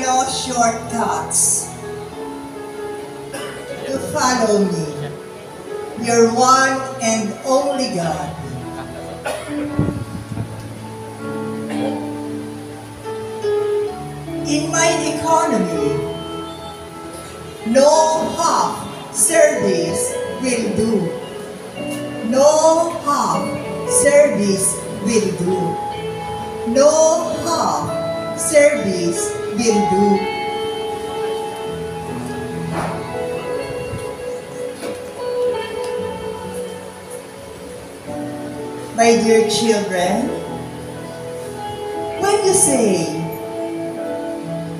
no shortcuts to follow me, your one and only God. In my economy, no half service will do. No half service will do. No half service will do. My dear children, when you say,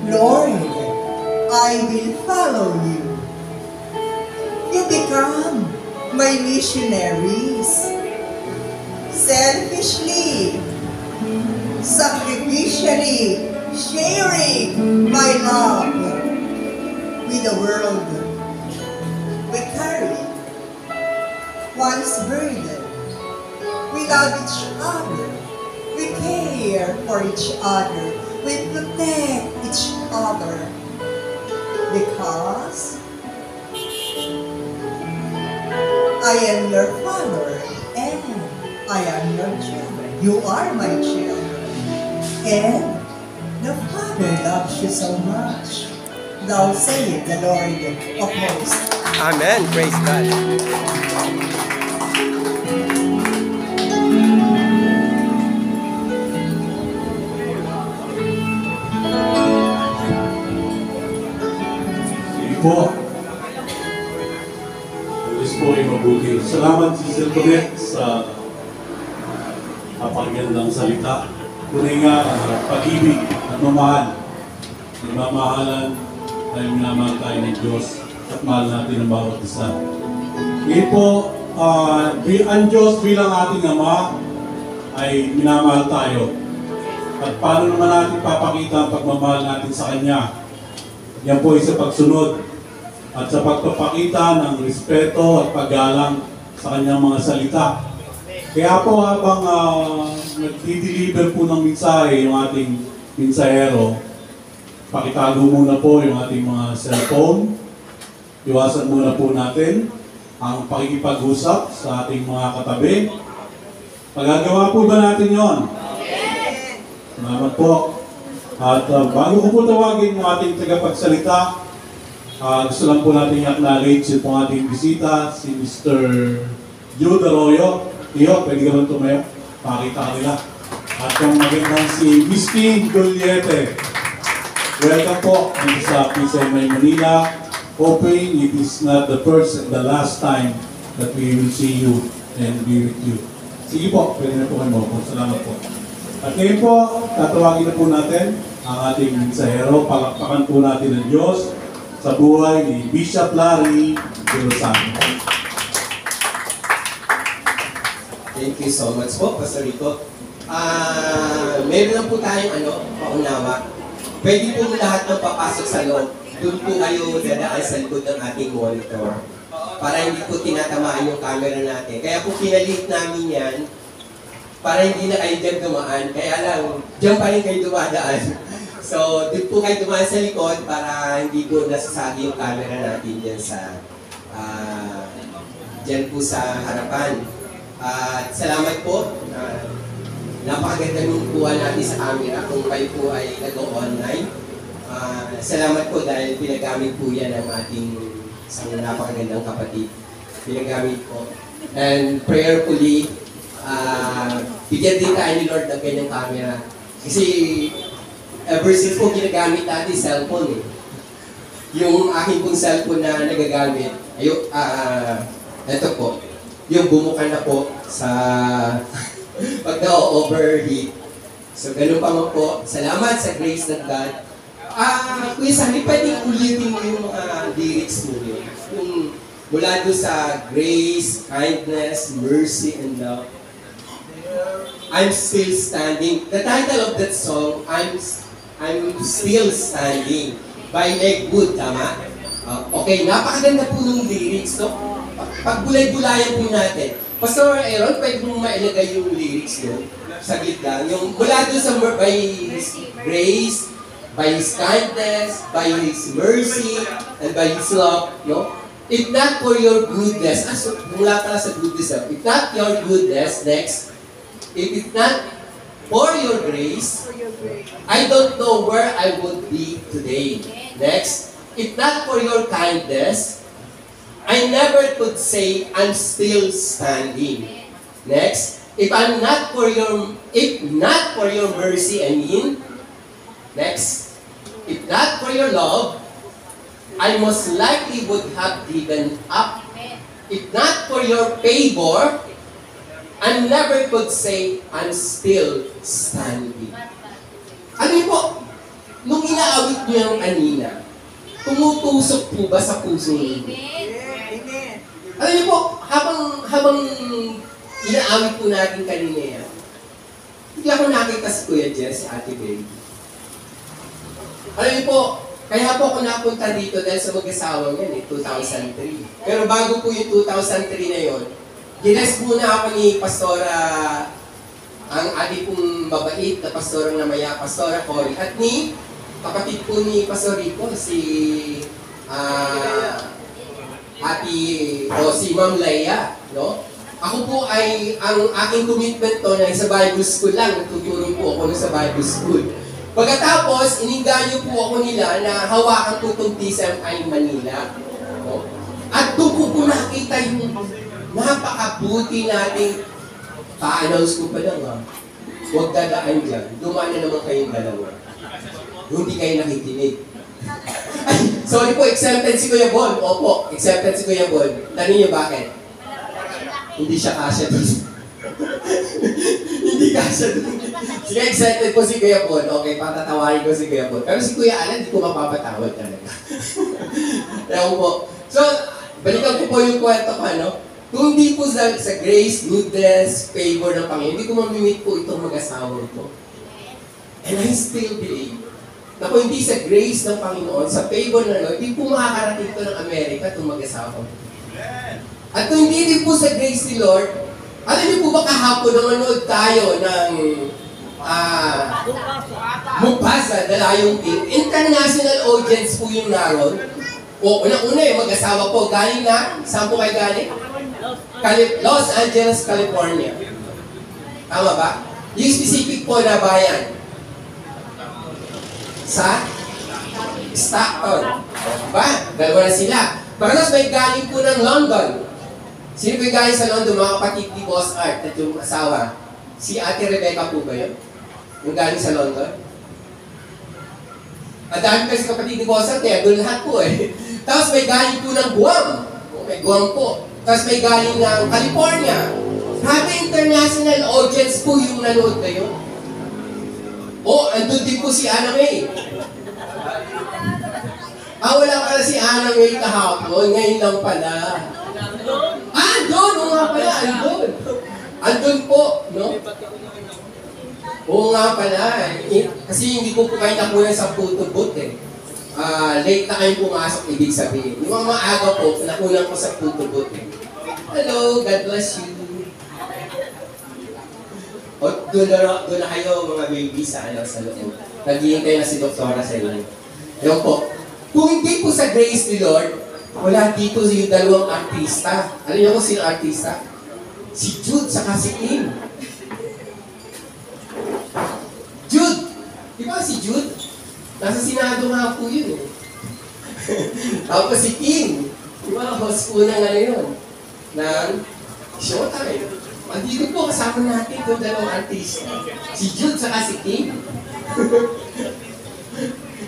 Lord, I will follow you, you become my missionaries. Selfishly, sacrificially, sharing my love with the world. We carry one's burden. We love each other. We care for each other. We protect each other. Because I am your father and I am your children. You are my children. And the Father loves you so much. Thou sayest the Lord of hosts. Amen. Praise God. Po. Diyos po ay mabuti. Salamat Sister Tonet sa napakagandang salita. Tunay nga pag-ibig at mamahal. Nagmamahalan dahil minamahal tayo ng Diyos at mahal natin ang bawat isa. Ngayon po, ang Diyos bilang ating Ama ay minamahal tayo. At paano naman natin papakita ang pagmamahal natin sa Kanya? Yan po ay sa pagsunod at sa pagpapakita ng respeto at paggalang sa kanyang mga salita. Kaya po habang nagdi-deliver po ng mensahe yung ating mensahero, pakitago muna po yung ating mga cellphone. Iwasan muna po natin ang pakikipag-usap sa ating mga katabi. Magagawa po ba natin yon? Salamat po. At bago ko po tawagin yung ating tagapagsalita, gusto lang po natin i-acknowledge yung ating bisita, si Mr. Jude Arroyo. Iyo, pwede ka bang tumayo? Pakita ka nila. At yung magandang si Misty Juliette. Welcome po sa PCMI Manila. Hoping it is not the first and the last time that we will see you and be with you. Sige po, pwede na po kayo mo. Salamat po. At ngayon po, tatawagin na po natin ang ating mensahero. Palakpakan po natin ang Diyos sa buhay ni Bishop Larry De Lozano. Thank you so much po, Pastor Rico. Meron lang po tayong paunawa. Pwede po lahat ng papasok sa loob. Doon po kayo dadaan sa likod ng ating monitor. Para hindi po tinatamaan yung camera natin. Kaya po pinalit namin yan para hindi na kayo dyan dumaan. Kaya lang, dyan pa rin kayo dumadaan. So, doon po kayo dumaan sa likod para hindi po nasasagi yung camera natin dyan sa dyan po sa harapan. At salamat po. Napakaganda ng buwan natin sa camera kung kayo po ay nag-online. Salamat po dahil pinagamit po yan ng ating isang napakagandang kapatid. Pinagamit po. And prayerfully, bigyan din tayo ni Lord ng kanyang camera. Kasi ever since po ginagamit natin cellphone eh. Yung aking pong cellphone na nagagamit, ito po, yung bumukan na po sa pag na-overheat. So ganun pa mo po. Salamat sa grace ng God. Kuya Sally, pwedeng ulitin mo yung mga lyrics mo yun. Yung mula doon sa grace, kindness, mercy, and love. I'm still standing. The title of that song, I'm Still Standing by Meg Wood, tama? Okay, napakaganda po ng lyrics, no? Pagbulay-bulayan po natin. Pastor Aaron, pwede mong mailagay yung lyrics, no? Saglit lang. Yung mula doon sa by grace, by His kindness, by His mercy, and by His love, no? If not for your goodness, mula pala sa goodness, if not your goodness, next, if it's not for your grace, I don't know where I would be today. Next, if not for your kindness, I never could say I'm still standing. Next, if not for your mercy, next, if not for your love, I most likely would have given up. If not for your favor, I never could say I'm still standing. Ano yun po? Nung inaawit niyo yung kanina, tumutusok po ba sa puso niyo? Alam niyo po, habang inaawit po natin kanina yan, hindi ako nakita si Kuya Jess, si Ate Baby. Alam niyo po, kaya po ako napunta dito dahil sa mag-asawang yan, 2003. Pero bago po yung 2003 na yon, gines muna ako ni Pastora, ang ating pong mabait na pastorang namaya, Pastora Cory, at ni kapatid po ni Pastor Rico, si si Ma'am Leia, no? Ako po ay, ang aking commitment to na sa Bible School lang, tuturo po ako sa Bible School. Pagkatapos, ininganyo po ako nila na hawakan po itong TSMI Manila. No? At doon ko po nakita yung napakabuti nating pa-announce ko pa lang, huwag dadaan dyan. Dumaan na naman kayong dalawa. Hindi kayo nakikinig. Ay, sorry po, accepted si Kuya Bon. Opo, accepted si Kuya Bon. Tanong niyo bakit? Hindi siya kasya doon. Hindi kasya doon. Sige, excited po si Kuya Bon. Okay, patatawarin ko si Kuya Bon. Pero si Kuya Alan, hindi ko mapapatawad talaga. Ewan po. So, balikan ko po yung kwento ko, ano? Kung hindi po sa grace, goodness, favor ng Panginoon, hindi ko mamimit po itong mag-asawa ko. And I still believe na kung hindi sa grace ng Panginoon, sa favor ng Lord, hindi po makakarating ito ng Amerika itong mag-asawa ko. At kung hindi din po sa grace ni Lord, alam niyo po ba kahapon nanonood tayo ng Mufasa, The Lion King? International audience po yung naroon. O, unang-una yung mag-asawa po, galing na, saan po kayo galing? Los Angeles, California. Tama ba? Yung specific po na bayan. Sa Stockton. Diba? Dalawa na sila. Pagkatapos may galing po ng London. Sino po yung galing sa London? Mga kapatid ni Boss Art at yung asawa. Si Ate Rebecca po ba yun? Yung galing sa London? At dahil kasi kapatid ni Boss Art, kaya doon lahat po eh. Tapos may galing po ng Guam. May Guam po. Tapos may galing ng California. Grabe international audience po yung nanood kayo. Oh, andun din po si Anna May. Wala pala si Anna May kahapon. Ngayon lang pala. Andun! Oo nga pala, andun. Andun po, no? Oo nga pala. Kasi hindi ko po kayo nakuha sa photo booth eh. Late na kayong pumasok, ibig sabihin. Yung mga maaga po, nakunan ko sa photo booth eh. Hello, God bless you. O, doon na kayo mga baby sa loob. Naghihintay na si Doktora sa inyo. Yung po, kung hindi po sa grace ni Lord, wala dito yung dalawang artista. Alam niyo kung sino artista? Si Jude saka si Kim. Jude! Di ba si Jude? Nasa Senado nga po yun eh. Tapos si Kim. Di ba, host po na nga yun. Ng Showtime. Andito po kasama natin itong dalawang artista. Si Jude saka si Kim.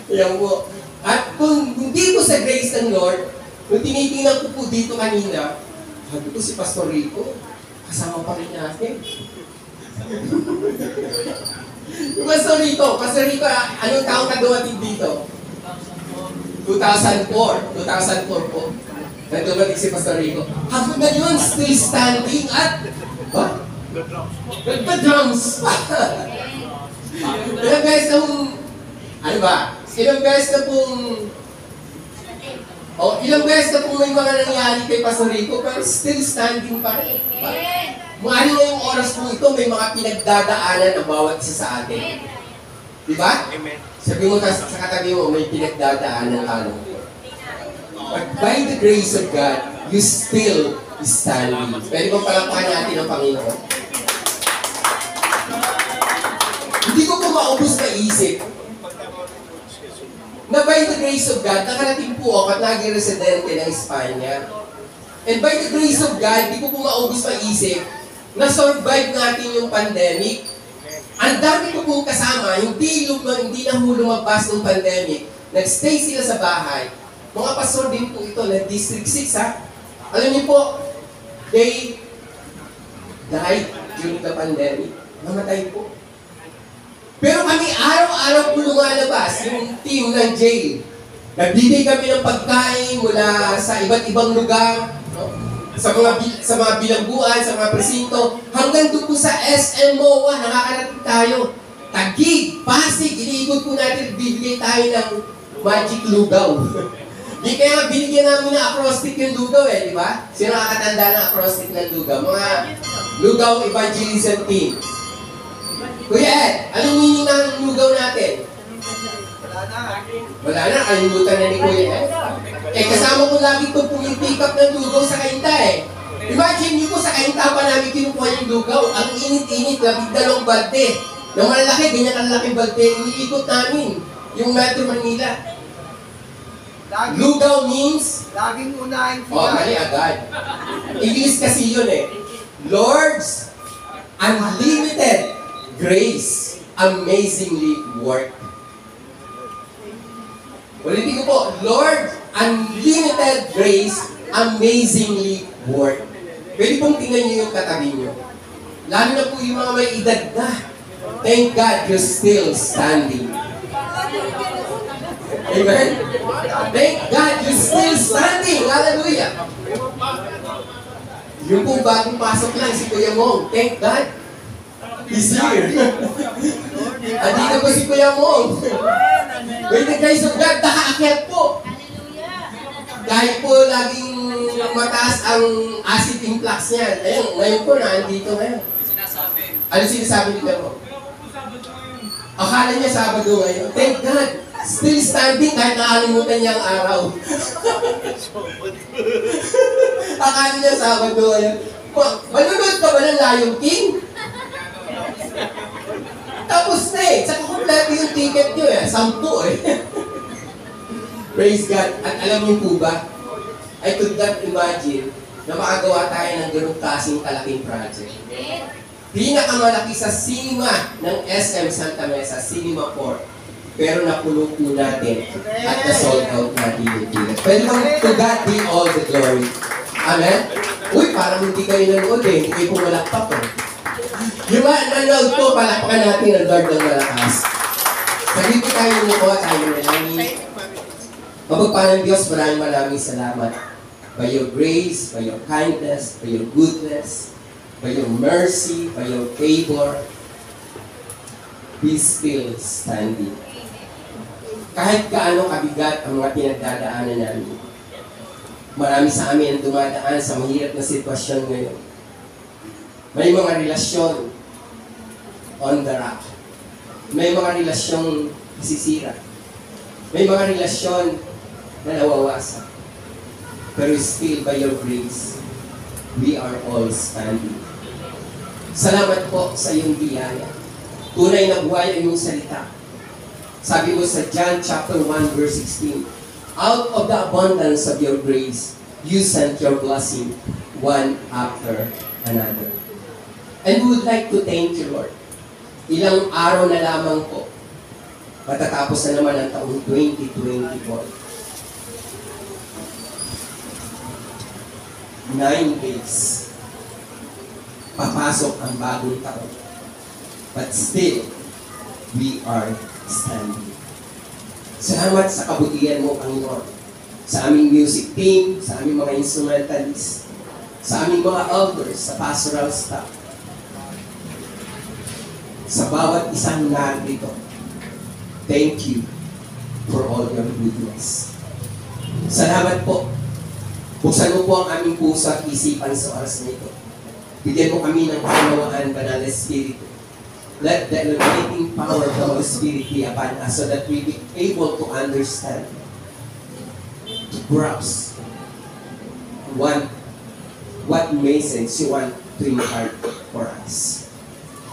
Yan po. At kung hindi po sa grace ng Lord, kung tinitingnan ko po dito kanina, sabi ko si Pastor Rico, kasama pa rin natin. Pastor Rico, anong taong ka dumating dito? 2004 po. Nagdumating si Pastor Rico. Hanggang ngayon, still standing at nagpa-drums. Ilang beses na pong, ilang beses na pong may mga nangyari kay Pastor Rico, pero still standing pa rin. Maaaring ngayong oras po ito, may mga pinagdadaanan ang bawat isa sa atin. Di ba? Sabi mo sa katabi mo, may pinagdadaanan ka. But by the grace of God, you still standing. Pwede bang palakpakan natin ang Panginoon? Hindi ko po maubos na isip na by the grace of God, nakarating po ako at naging residente ng Espanya. And by the grace of God, hindi ko po maubos na isip na survive natin yung pandemic. Ang dami ko pong kasama, hindi na lumabas ng pandemic. Nagstay sila sa bahay. Mga pastor din po ito na District 6, ha? Alam niyo po, they died during the pandemic. Namatay po. Pero kami araw-araw po lumalabas, yung team ng jail. Nagbibigay kami ng pagkain mula sa iba't ibang lugar, no? sa mga bilangguan, sa mga presinto, hanggang doon po sa SM MOA, nakakarating tayo. Taguig, Pasig, iniikot po natin, bibigay tayo ng magic lugaw. Di kaya binigyan namin ng acrostic yung lugaw di ba? Sino nakakatanda ng acrostic ng lugaw? Mga lugaw evangelism team. Kuya Ed, anong meaning ng lugaw natin? Wala na, kalimutan na ni Kuya Ed. Kasama ko lagi itong pumipick up ng lugaw sa kainta Imagine niyo po sa kainta pa namin kinukuha yung lugaw. Ang init-init, 12 balde. Na malalaki, ganyan ang laking balde. Iniikot namin yung Metro Manila. Lugaw means? Laging unahin sila. Mali agad. English kasi yun Lord's unlimited grace amazingly work. Ulitin ko po, Lord, unlimited grace amazingly work. Pwede pong tingnan niyo yung katabi niyo. Lalo na po yung mga may edad na. Thank God you're still standing. Amen? Thank God you're still standing. Hallelujah. Yung pong bagong pasok lang si Kuya Mong. Thank God. He's here. Andito po si Kuya Mong. By the grace of God, nakaakyat po. Kahit po laging mataas ang acid influx niya. Ayun, ngayon po nandito ngayon. Ano sinasabi ni Kuya Mong? Akala niya Sabado ngayon. Thank God. Still standing kahit nakalimutan niya ang araw. Akala niya Sabado ngayon. Manunod ka ba ng Lion King? Tapos na Saka kompleto yung ticket nyo 10 Praise God. At alam niyo po ba, I could not imagine na makagawa tayo ng ganung kasing kalaking project. Pinakamalaki sa cinema ng SM Santa Mesa, Cinema 4. Pero napuno po natin at na-sold out natin yung ticket. Pwede bang to God be all the glory. Amen? Uy, parang hindi kayo nanood hindi kayo pumalakpak Yung nanood po, palakpakan natin ang Lord ng malakas. Sabi po tayo mo tayo manalangin. Mapagpalang Diyos, maraming salamat. By your grace, by your kindness, by your goodness, by your mercy, by your favor, be still standing. Kahit gaano kabigat ang mga pinagdadaanan namin, marami sa amin ang dumadaan sa mahirap na sitwasyon ngayon. May mga relasyon on the rock. May mga relasyong nasisira. May mga relasyon na nawawasak. Pero still by your grace, we are all standing. Salamat po sa iyong biyaya. Tunay na buhay ang iyong salita. Sabi mo sa John chapter 1 verse 16, out of the abundance of your grace, you sent your blessing one after another. And we would like to thank you, Lord. Ilang araw na lamang po, matatapos na naman ang taong 2024. 9 days, papasok ang bagong taon. But still, we are standing. Salamat sa kabutihan mo, Panginoon. Sa aming music team, sa aming mga instrumentalists, sa aming mga elders, sa pastoral staff, sa bawat isang narito, thank you for all your goodness. Salamat po. Buksan mo po ang aming puso at isipan sa oras nito. Bigyan mo kami ng kaunawaan, Banal na Espiritu. let the illuminating power of the Holy Spirit be upon us so that we be able to understand, to grasp what message you want to impart for us.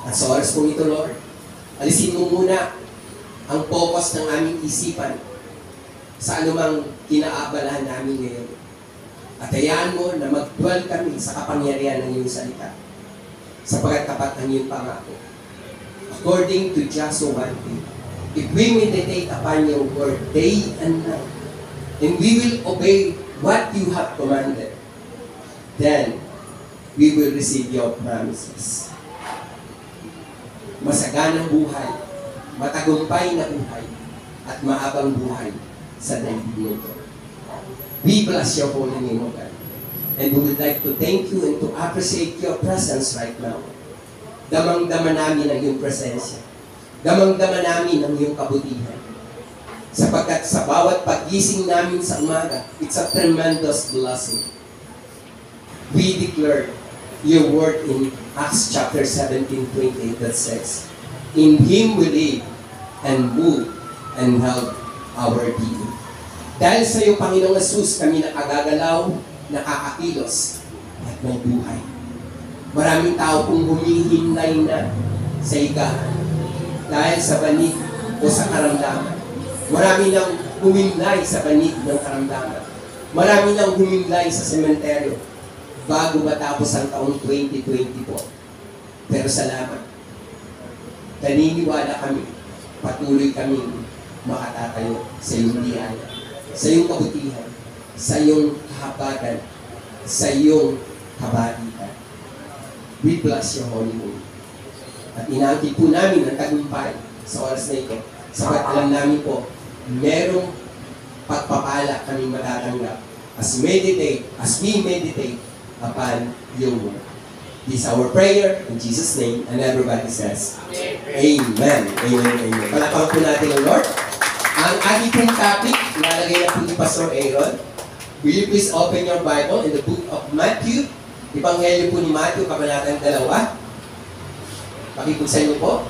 At sa oras po ito, Lord, alisin mo muna ang focus ng aming isipan sa anumang kinaabalahan namin ngayon. At hayaan mo na mag-dwell kami sa kapangyarihan ng iyong salita, sapagkat tapat ang iyong pangako. According to Joshua 1:8, if we meditate upon your word day and night, and we will obey what you have commanded, then we will receive your promises. Masaganang buhay, matagumpay na buhay, at mahabang buhay sa daigdig nito. We bless your holy name, O God. And we would like to thank you and to appreciate your presence right now. Damang-dama namin ang iyong presensya. Damang-dama namin ang iyong kabutihan. Sapagkat sa bawat pagising namin sa umaga, it's a tremendous blessing. We declare your word in Acts chapter 17:28 that says, in Him we live and move and have our being. Dahil sa iyo, Panginoong Jesus, kami nakagagalaw, nakakakilos, at may buhay. Maraming tao pong humihimlay na sa higaan dahil sa banig o sa karamdaman. Marami nang humimlay sa banig ng karamdaman. Marami nang humimlay sa sementeryo bago matapos ang taong 2020 po. Pero salamat. Naniniwala kami, patuloy kami makatatayo sa iyong biyaya, sa iyong kabutihan, sa iyong kahabatan, sa iyong kabaitan. We bless your holy name. At inaangkin po namin ang tagumpay sa oras na ito. Sapat alam namin po, merong pagpapala kami matatanggap as we meditate upon your word. This is our prayer in Jesus' name, and everybody says, Amen. Amen. Amen. Palakpakan po natin ang Lord. Ang ating pong topic, nalagay na po ni Pastor Aaron. Will you please open your Bible in the book of Matthew? Ebanghelyo po ni Matthew, kabanatang 2. Pakibuksan niyo po.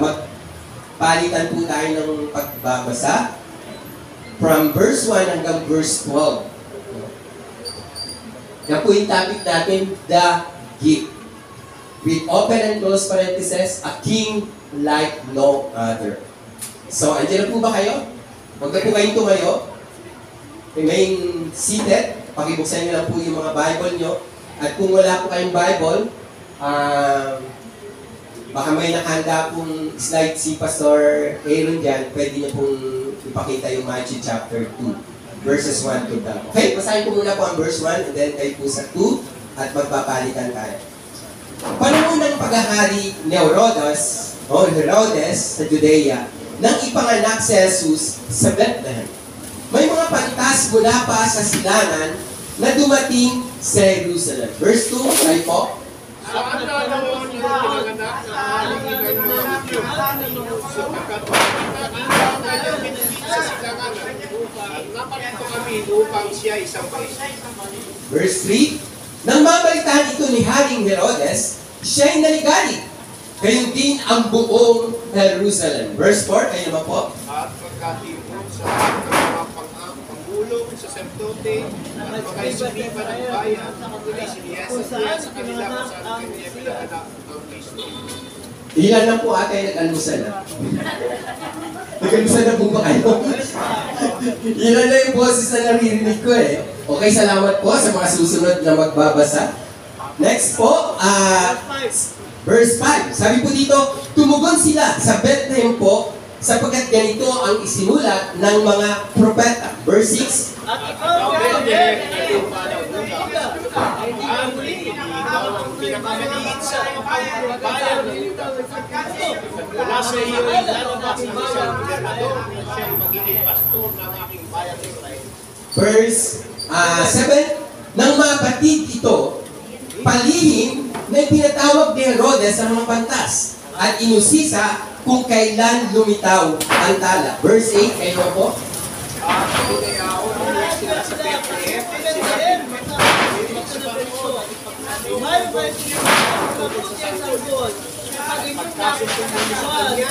Magpalitan po tayo ng pagbabasa from verse 1 hanggang verse 12. Yan po yung topic natin, the gift. With open and close parentheses, a king like no other. So, andyan na po ba kayo? Huwag na po kayong tumayo. Remain seated. Pakibuksan nyo lang po yung mga Bible nyo. At kung wala po kayong Bible, baka may nakahanda pong slide si Pastor Aaron dyan, pwede nyo pong ipakita yung Matthew chapter 2, verses 1 to 10. Okay, basahin ko muna po ang verse 1 and then kayo po sa 2 at magpapalitan tayo. Panahon ng paghahari ni Herodes sa Judea, nang ipanganak si Jesus sa Bethlehem. May mga pantas mula pa sa silangan na dumating sa Jerusalem. Verse 2, tayo po. Sa panahon ng pinanganak sa haligigan ng mga Hudyo, sapagkat nakita kanyang pinagit sa silangan at naparito kami upang siya isang paisa. Verse 3, nang mabalitaan ito ni Haring Herodes, siya'y naligalig. Gayon din ang buong Jerusalem. Verse 4, kayo naman po. At pagkatipon sa mga pangulong sa sacerdote at pagkaisipan ng bayan, tuloy siniyasa sa kanila kung saan kanya pinanganak ang Kristo. Ilan lang po ata yung nag-almusal na? Nag-almusal na po ba kayo? Ilan na yung boses na naririnig ko eh. Okay, salamat po sa mga susunod na magbabasa. Next po, verse 5. Sabi po dito, tumugon sila sa Bethlehem po sapagkat ganito ang isinulat ng mga propeta. Verse 6. At ikaw, Bethlehem, ay upalaw mula. Ang ikaw ang pinakamaliit sa bayan ng Yuda. Mula sa iyo ay lalabas ng isang gobernador na siyang magiging pastor ng aking bayan ng Israel. Verse 7. Nang mabatid ito, palihim na pinatawag ni Herodes ang mga pantas at inusisa kung kailan lumitaw ang tala. Verse 8, kayo po. At pinayaon nila sila sa Bethlehem at sinabi sa Panginoon, pagkasuntong mo sa kanya,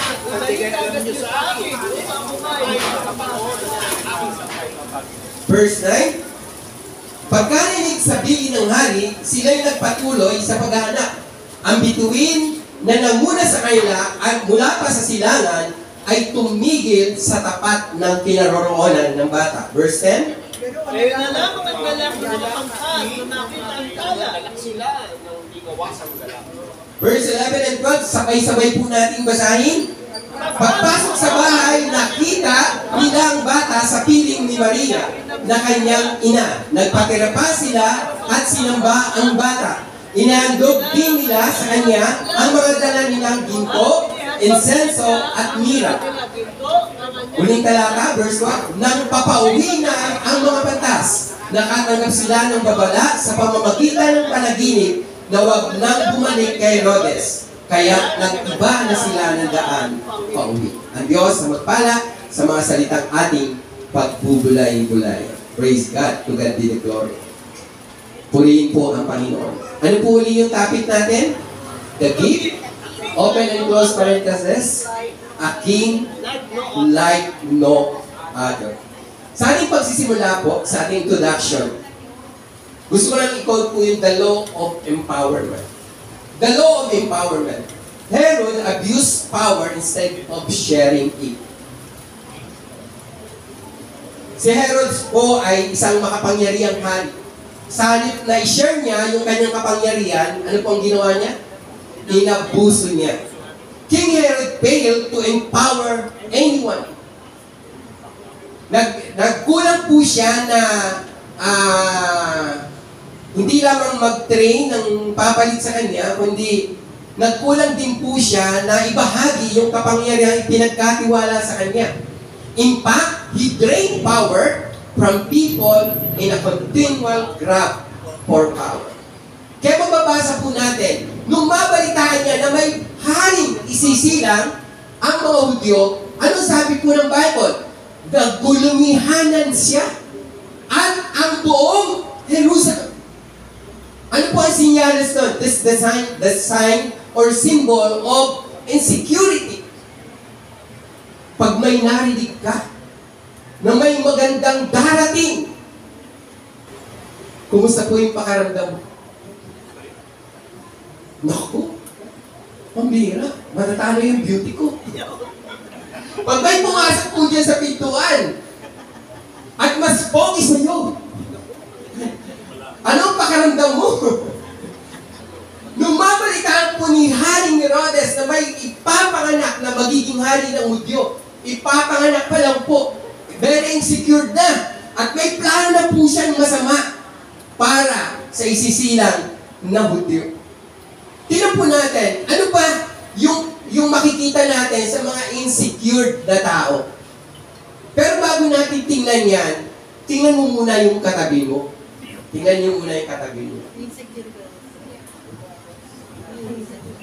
ibigay alam niyo sa akin, ay makapaon na aking sakay kapag. Verse 9, pagkarinig sa bili ng hari, sila'y nagpatuloy sa paghahanap. Ang bituin na nanguna sa kanila at mula pa sa silangan ay tumigil sa tapat ng kinaroroonan ng bata. Verse 10, Kaya na lamang ang lalaki na pangkat na nakita ang tala. Sila nang di kawasang galak. verse 11 and 12, sabay-sabay po nating basahin. Pagpasok sa bahay, nakita nila ang bata sa piling ni Maria na kanyang ina. Nagpatira pa sila at sinamba ang bata. Inaandog din nila sa kanya ang mga dala nilang ginto, insenso at mira. Uling talata, verse 1, nang papauwi na ang mga batas, nakatanggap sila ng babala sa pamamagitan ng panaginip na wag nang bumalik kay Herodes. Kaya nag-iba na sila ng daan pauwi. Ang Diyos na magpala sa mga salitang ating pagbubulay-bulay. Praise God, to God be the glory. Purihin po ang Panginoon. Ano po uli yung topic natin? The gift, open and close parenthesis, a king like no other. Sa ating pagsisimula po, sa ating introduction, gusto ko lang i-quote po yung the law of empowerment. The law of empowerment. Herod abused power instead of sharing it. Si Herod po ay isang makapangyarihang hari. Sa halip na i-share niya yung kanyang kapangyarihan, ano pong ginawa niya? Inabuso niya. King Herod failed to empower anyone. Nagkulang po siya na hindi lamang mag-train ng papalit sa kanya, kundi nagkulang din po siya na ibahagi yung kapangyarihan pinagkatiwala sa kanya. In fact, he drained power from people in a continual grab for power. Kaya mababasa po natin, nung mabalitaan niya na may haring isisilang ang mga Hudyo, anong sabi po ng Bible? Nagulumihanan siya at ang buong Jerusalem. Ano po ang sinyalis doon? This the sign or symbol of insecurity. Pag may narinig ka na may magandang darating, kumusta po yung pakaramdam mo? Naku, pambira, matatalo yung beauty ko. Pag may pumasok po dyan sa pintuan, at mas pogi sa'yo, anong pakaramdam mo? Nung mabalitaan po ni Haring Herodes na may ipapanganak na magiging hari ng Hudyo, ipapanganak pa lang po, very insecure na, at may plano na po siyang masama para sa isisilang na Hudyo. Tingnan po natin, ano pa yung makikita natin sa mga insecure na tao. Pero bago natin tingnan yan, tingnan mo muna yung katabi mo. Tingnan niyo muna yung katabi mo.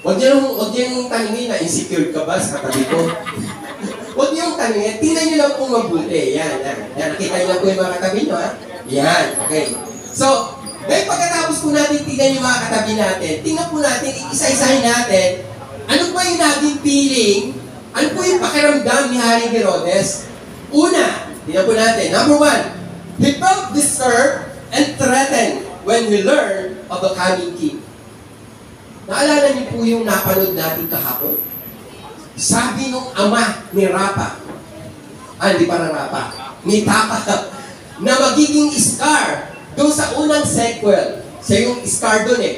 Huwag niyong tanongin na insecure ka ba sa katabi ko. Huwag niyong tanongin. Tingnan niyo lang kung mabuti. Yan. Nakita niyo lang po yung mga katabi niyo, ha? Yan, okay. So, dahil pagkatapos po natin tingnan yung mga katabi natin, tingnan po natin, isa-isahin natin, ano po yung naging feeling, ano po yung pakiramdam ni Haring Herodes? Una, tingnan po natin, number 1, he felt disturbed and threatened when he learned of the coming king. Naalala niyo po yung napanood natin kahapon? Sabi nung ama ni Rapa, hindi para Rapa, ni Tapa, na magiging scar doon sa unang sequel. Siya yung scar doon eh.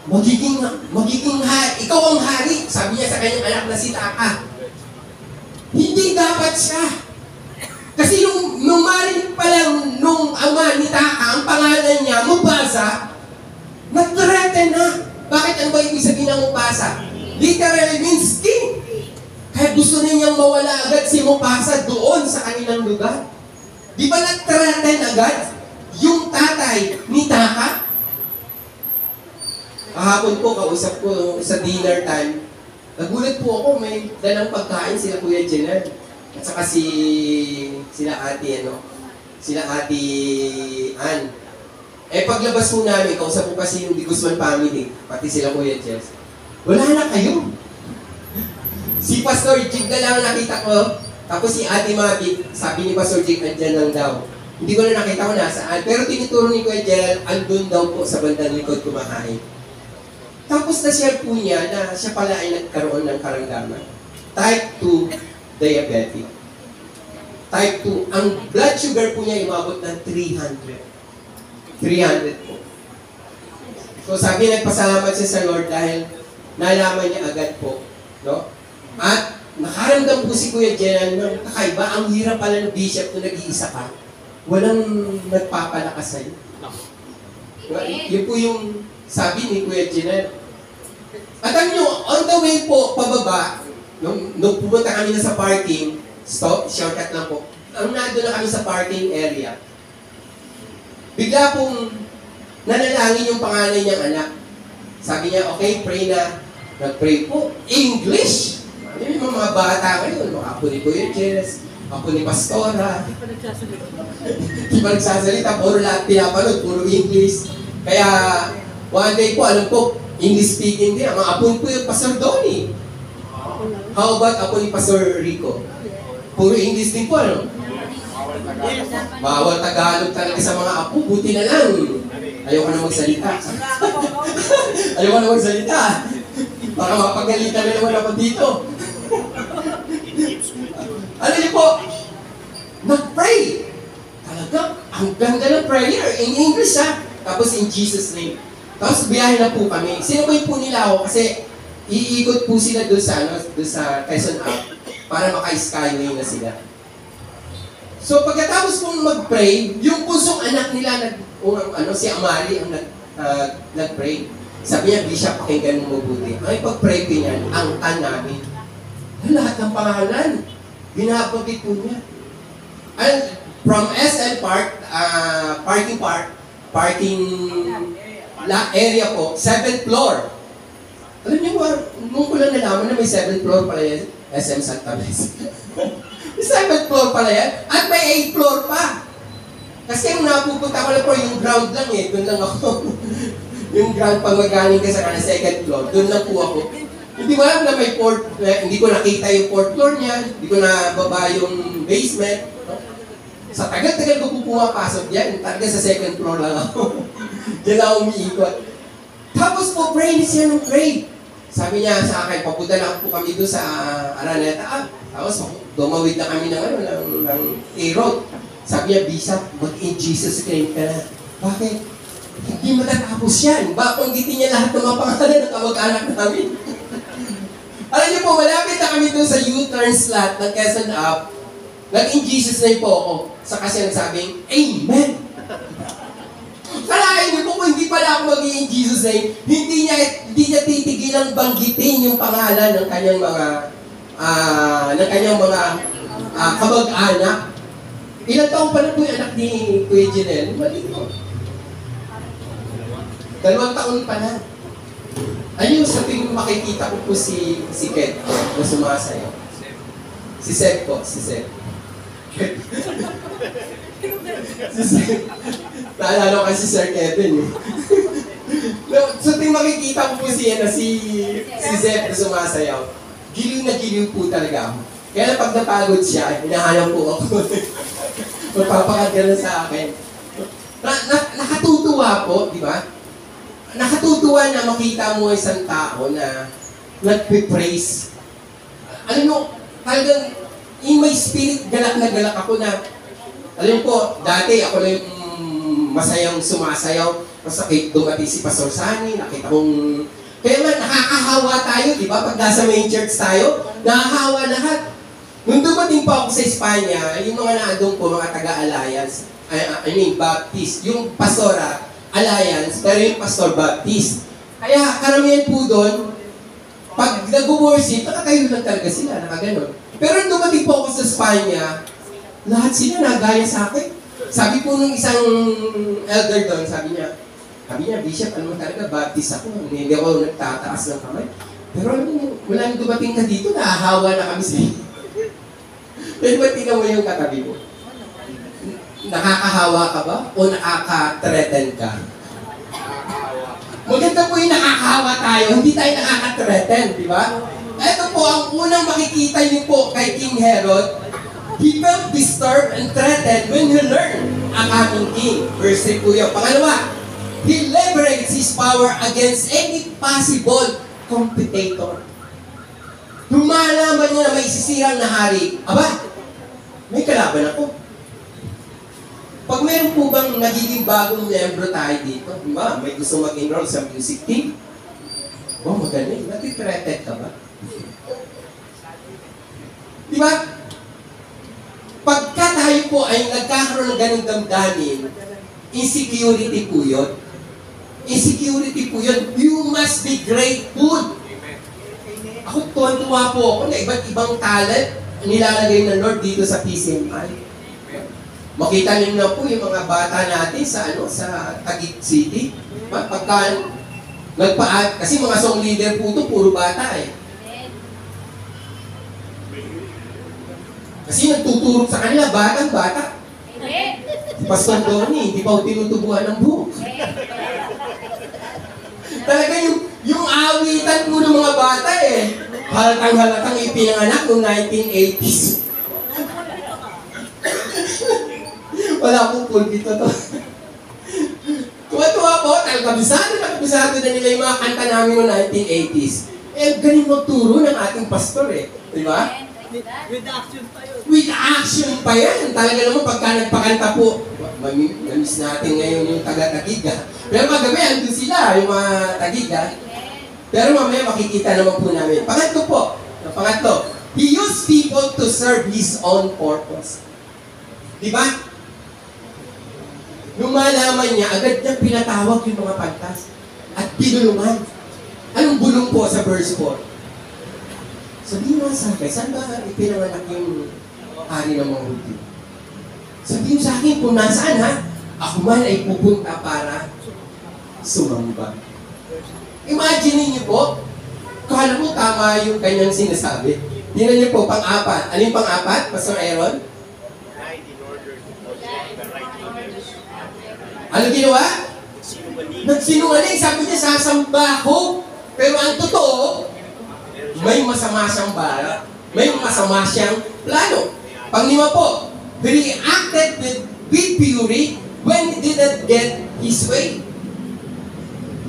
Magiging hari, ikaw ang hari, sabi niya sa kanyang anak na si Taka. Hindi dapat siya. Kasi nung marinig pa lang nung ama ni Taka, ang pangalan niya, Mufasa, nag-threaten na. Bakit ano ba ibig sabihin ng Mufasa? Literally means king. Kaya gusto niyang mawala agad si Mufasa doon sa kanilang lugar. Di ba nag-threaten agad yung tatay ni Taka? Kahapon po, kausap ko sa dinner time, nagulat po ako, may dalang pagkain sila Kuya Jenner. At saka sila ate Ann. Eh paglabas po namin, kausap ko kasi yung Di Guzman family, pati sila Kuya Jess. Wala na kayo. Si Pastor Jig na lang nakita ko, tapos si Ate Mabi, sabi ni Pastor Jig, andyan lang daw. Hindi ko na nakita kung nasaan, pero tinuturo ni Kuya Gerald, andun daw po sa bandang likod kumakain. Tapos na-share po niya na siya pala ay nagkaroon ng karamdaman. Type 2 diabetic. Type 2, ang blood sugar po niya umabot ng 300. 300 po. So sabi nagpasalamat siya sa Lord dahil nalaman niya agad po. No? At nakaramdam po si Kuya Gerald ng kakaiba, ang hirap pala ng bishop kung nag-iisa ka. Walang nagpapalakas sa'yo. Yun po yung sabi ni Kuya Gerald. At alam nyo, on the way po, pababa, nung pumunta kami na sa parking, shortcut lang po, nandun na kami sa parking area. Bigla pong nanalangin yung pangalan niyang anak. Sabi niya, okay, pray na. Nag-pray po. English! Ano yung mga bata ngayon? Ako ni Kuya Jess, ako ni Pastora. Di pa nagsasalita. Puro lahat pinapanood, puro English. Kaya, one day po, alam po, English speaking din. Ang apo po yung Pastor Donnie. How about apo ni Pastor Rico? Puro English din po, ano? Bawal Tagalog talaga sa mga apo. Buti na lang. Ayoko na magsalita. Ayoko na magsalita. Baka mapagalitan na naman ako dito. Ano niyo po? Nag-pray. Talaga, ang ganda ng prayer. In English ha. Tapos in Jesus' name. Tapos biyahe na po kami. Sinabay po nila ako kasi iikot po sila doon sa Quezon Ave para maka-skyway na sila. So pagkatapos pong mag-pray, yung pusong anak nila, si Amari ang nag-pray. Sabi niya, Bishop, pakinggan mo mabuti. Ay pag-pray ko niyan, ang namin. Lahat ng pangalan, binabagit po niya. And from SM Park, parking area po, 7th floor. Alam niyo ba, nung ko lang nalaman na may 7th floor pala yan, SM Santa Mesa. 7th floor pala yan, at may 8th floor pa. Kasi yung napupunta ko lang po, yung ground lang eh, doon lang ako. Yung ground pag magaling ka sa kanang 2nd floor, doon lang po ako. Hindi ko alam na may 4th, hindi ko nakita yung 4th floor niya, hindi ko nababa yung basement. Sa tagal-tagal ko po pumapasok yan, talaga sa 2nd floor lang ako. Diyan lang umiikot. Tapos po, pray siya ng pray. Sabi niya sa akin, papunta lang po kami doon sa Araneta. Tapos dumawid na kami ng A-Road. Sabi niya, Bishop, mag-in Jesus name ka na. Bakit? Hindi matatapos yan. Banggitin niya lahat ng mga pangalan ng kamag-anak namin. Alam niyo po, malapit na kami doon sa U-turn slot ng Quezon Ave. Nag-in Jesus name po ako. Saka siya nagsabing, Amen! Kalahin niyo po kung hindi pala ako mag-in Jesus name, hindi niya titigilang banggitin yung pangalan ng kanyang mga kamag-anak. Ilang taong pa na po yung anak ni Kuya Janelle? Maliit po. 2 taon pa na. Ayun, sa tingin makikita ko po si Ket na sumasayaw. Si Seth po, si Seth. Si Seth. Naalala ko kasi si Sir Kevin. Sa tingin makikita ko po si Seth na sumasayaw. Giliw na giliw po talaga ako. Kaya na pag napagod siya, hinahanap po ako. Magpapakagano sa akin. Nakatutuwa po, di ba? Nakatutuwa na makita mo isang tao na nagpe-praise. Alam mo, talagang in my spirit, galak na galak ako na, alam po, dati ako na yung masayang sumasayaw. Masakit dumating si Pastor Sani, nakita kong, kaya man, nakakahawa tayo, di ba? Pag nasa main church tayo, nakakahawa lahat. Nung dumating pa ako sa Espanya, yung mga naandong po, mga taga-alliance, Baptist, yung pastora, Alliance, pero yung Pastor Baptist. Kaya karamihan po doon, pag nag-worship, nakatayo lang talaga sila, nakaganon. Pero nung dumating po ako sa Espanya, lahat sila nagaya sa akin. Sabi po nung isang elder doon, sabi niya, Bishop, alam mo talaga, Baptist ako, hindi ako nagtataas ng kamay. Pero alam mo, wala nang dumating ka dito, nahahawa na kami sa iyo. Pero ba't tingnan mo yung katabi mo? nakakahawa ka ba o nakaka-threaten ka? Maganda po yung nakakahawa tayo, hindi tayo nakaka-threaten, di ba? Ito po ang unang makikita niyo po kay King Herod. He felt disturbed and threatened when he learned ang aming king. Verse 3 po yun. Pangalawa, he leveraged his power against any possible competitor. Nung malaman niya na may isisirang na hari, aba, may kalaban ako. Pag meron po bang nagiging bagong membro tayo dito, di ba? May gusto mag-enroll sa music team. Oh, magaling. Nati-threatened ka ba? Di ba? Pagka tayo po ay nagkakaroon ng ganung damdamin, insecurity po yun. Insecurity po yun. You must be grateful. Ako, tuwan-tuwa po ako na iba't ibang talent nilalagay ng Lord dito sa PCMI. Makita niyo na po yung mga bata natin sa Taguig City. Pagka kasi mga song leader po ito, puro bata eh. Kasi nagtuturok sa kanila, batang-bata. Si Pastor Donnie, hindi pa tinutubuan ng buhok. Talaga yung awitan po ng mga bata eh. Halatang ipinanganak noong 1980s. Wala pong pulpit to. Tuwa-tuwa po, kabisado na nila yung mga kanta namin noong 1980s. Eh, galing magturo ng ating pastor eh. Di ba? With action pa yun. With action pa yan. Talaga naman pagka nagpakanta po, mamiss natin ngayon yung taga-Tagiga. Pero magabi, andun sila, yung mga Tagiga. Pero mamaya makikita naman po namin. Pangatlo, he used people to serve his own purpose. Diba? Nung malaman niya, agad niyang pinatawag yung mga pantas at pinulungan. Anong bulong po sa verse 4? Sabihin mo sa akin, saan ba ipinanganak yung hari ng mga Hudyo? Sabihin mo sa akin kung nasaan ha? Ako man ay pupunta para sumamba. Imagine niyo po, kala mo tama yung kanyang sinasabi. Tingnan niyo po, pang-apat. Ano yung pang-apat, Pastor Aaron? Ano ginawa? Nagsinungaling. Sabi niya, sasamba ako. Pero ang totoo, may masama siyang balak. May masama siyang plano. Panglima po, he reacted with fury when he didn't get his way.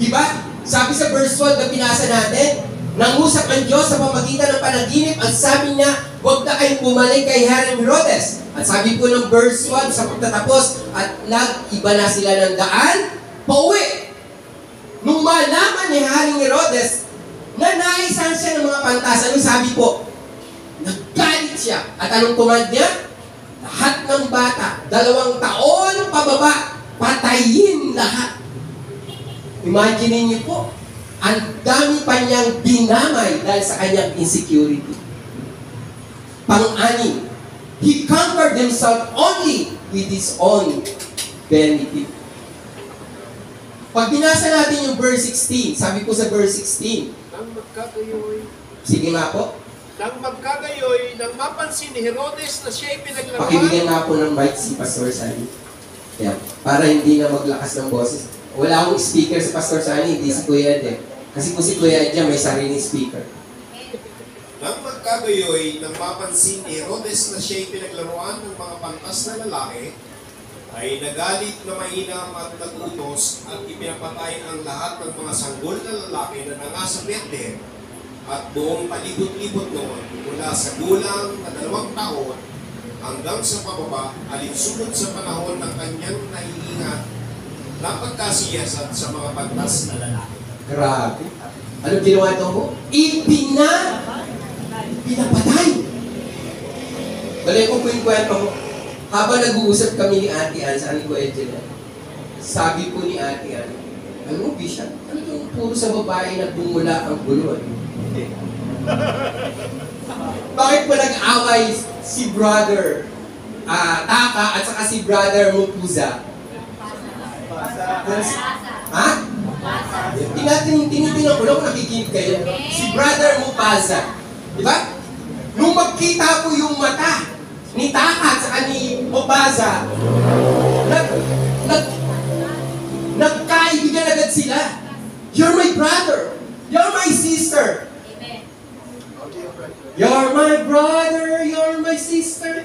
Diba? Sabi sa verse 12 na pinasa natin, nangusap ang Diyos sa pamagitan ng panaginip at sabi niya, huwag na kayong bumalik kay Herodes. At sabi po ng verse 1 sa pagtatapos, at nag-iba na sila ng daan, pauwi. Nung malaman ni Haring Herodes na naisan siya ng mga pantas, anong sabi po? Naggalit siya. At anong command niya? Lahat ng bata, 2 taon pababa, patayin lahat. Imagine niyo po, ang dami pa niyang dinamay dahil sa kanyang insecurity. Pang-anim, he conquered himself only with his own benefit. Pag binasa natin yung verse 16, sabi ko sa verse 16, Nang magkagayoy, sige nga po, nang mapansin ni Herodes na siya'y pinaglaruan. pakibigyan nga po ng mic si Pastor Sani. Yeah. Para hindi na maglakas ng boses. Wala akong speaker sa Pastor Sani, hindi si Kuya Ed eh. Kasi kung si Kuya Ed may sariling speaker. Nang magkagayoy, nang mapansin ni Herodes na siya'y pinaglaruan ng mga pantas na lalaki, ay nagalit na mainam at nagutos at ipinapatay ang lahat ng mga sanggol na lalaki na nangasa Bethlehem at buong palibot-libot noon mula sa gulang na 2 taon hanggang sa pababa alinsunod sa panahon ng kanyang naiingat na pagkasiyasan sa mga pantas na lalaki. Grabe. Ano ginawa ito mo? Pinapatay. Balik ko po yung kwento mo. Habang nag-uusap kami ni Ate Ann, sa ko Angela, sabi po ni Ate Ann, alam mo, Bishop, ano yung puro sa babae na bumula ang gulo? Bakit pa nag-away si Brother Taka at saka si Brother Mukuza? Ha? Tinitingnan ko lang kung nakikinig kayo. Si Brother Mupaza. Diba? Nung magkita po yung mata ni Taka at saka ni Mupaza, my brother. You're my sister. You're my brother, you're my sister.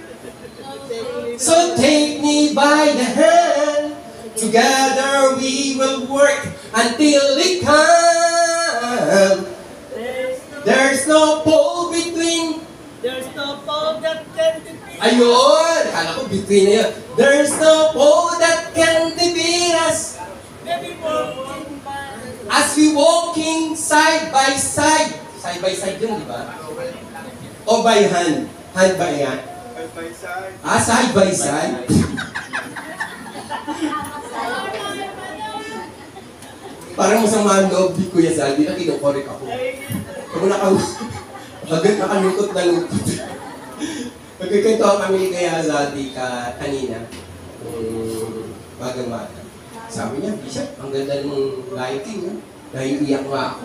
So take me by the hand. Together we will work until it comes. There's no pole between. There's no pole that can defeat. Ayun! Akala ko between na yun. There's no pole that can defeat us. Maybe walking by. As we walking side by side. Side by side yun, di ba? O by hand? Hand ba yan? Ah, side by side? Parang masama ang loob di Kuya Zaldi na kinukorek ako. Kung nakalungkot na lungkot. Magkikwento kami ni Kuya Zaldi kanina. Bagang bata. Sabi niya, Bishop, ang ganda ng lighting. Naiiyak nga ako.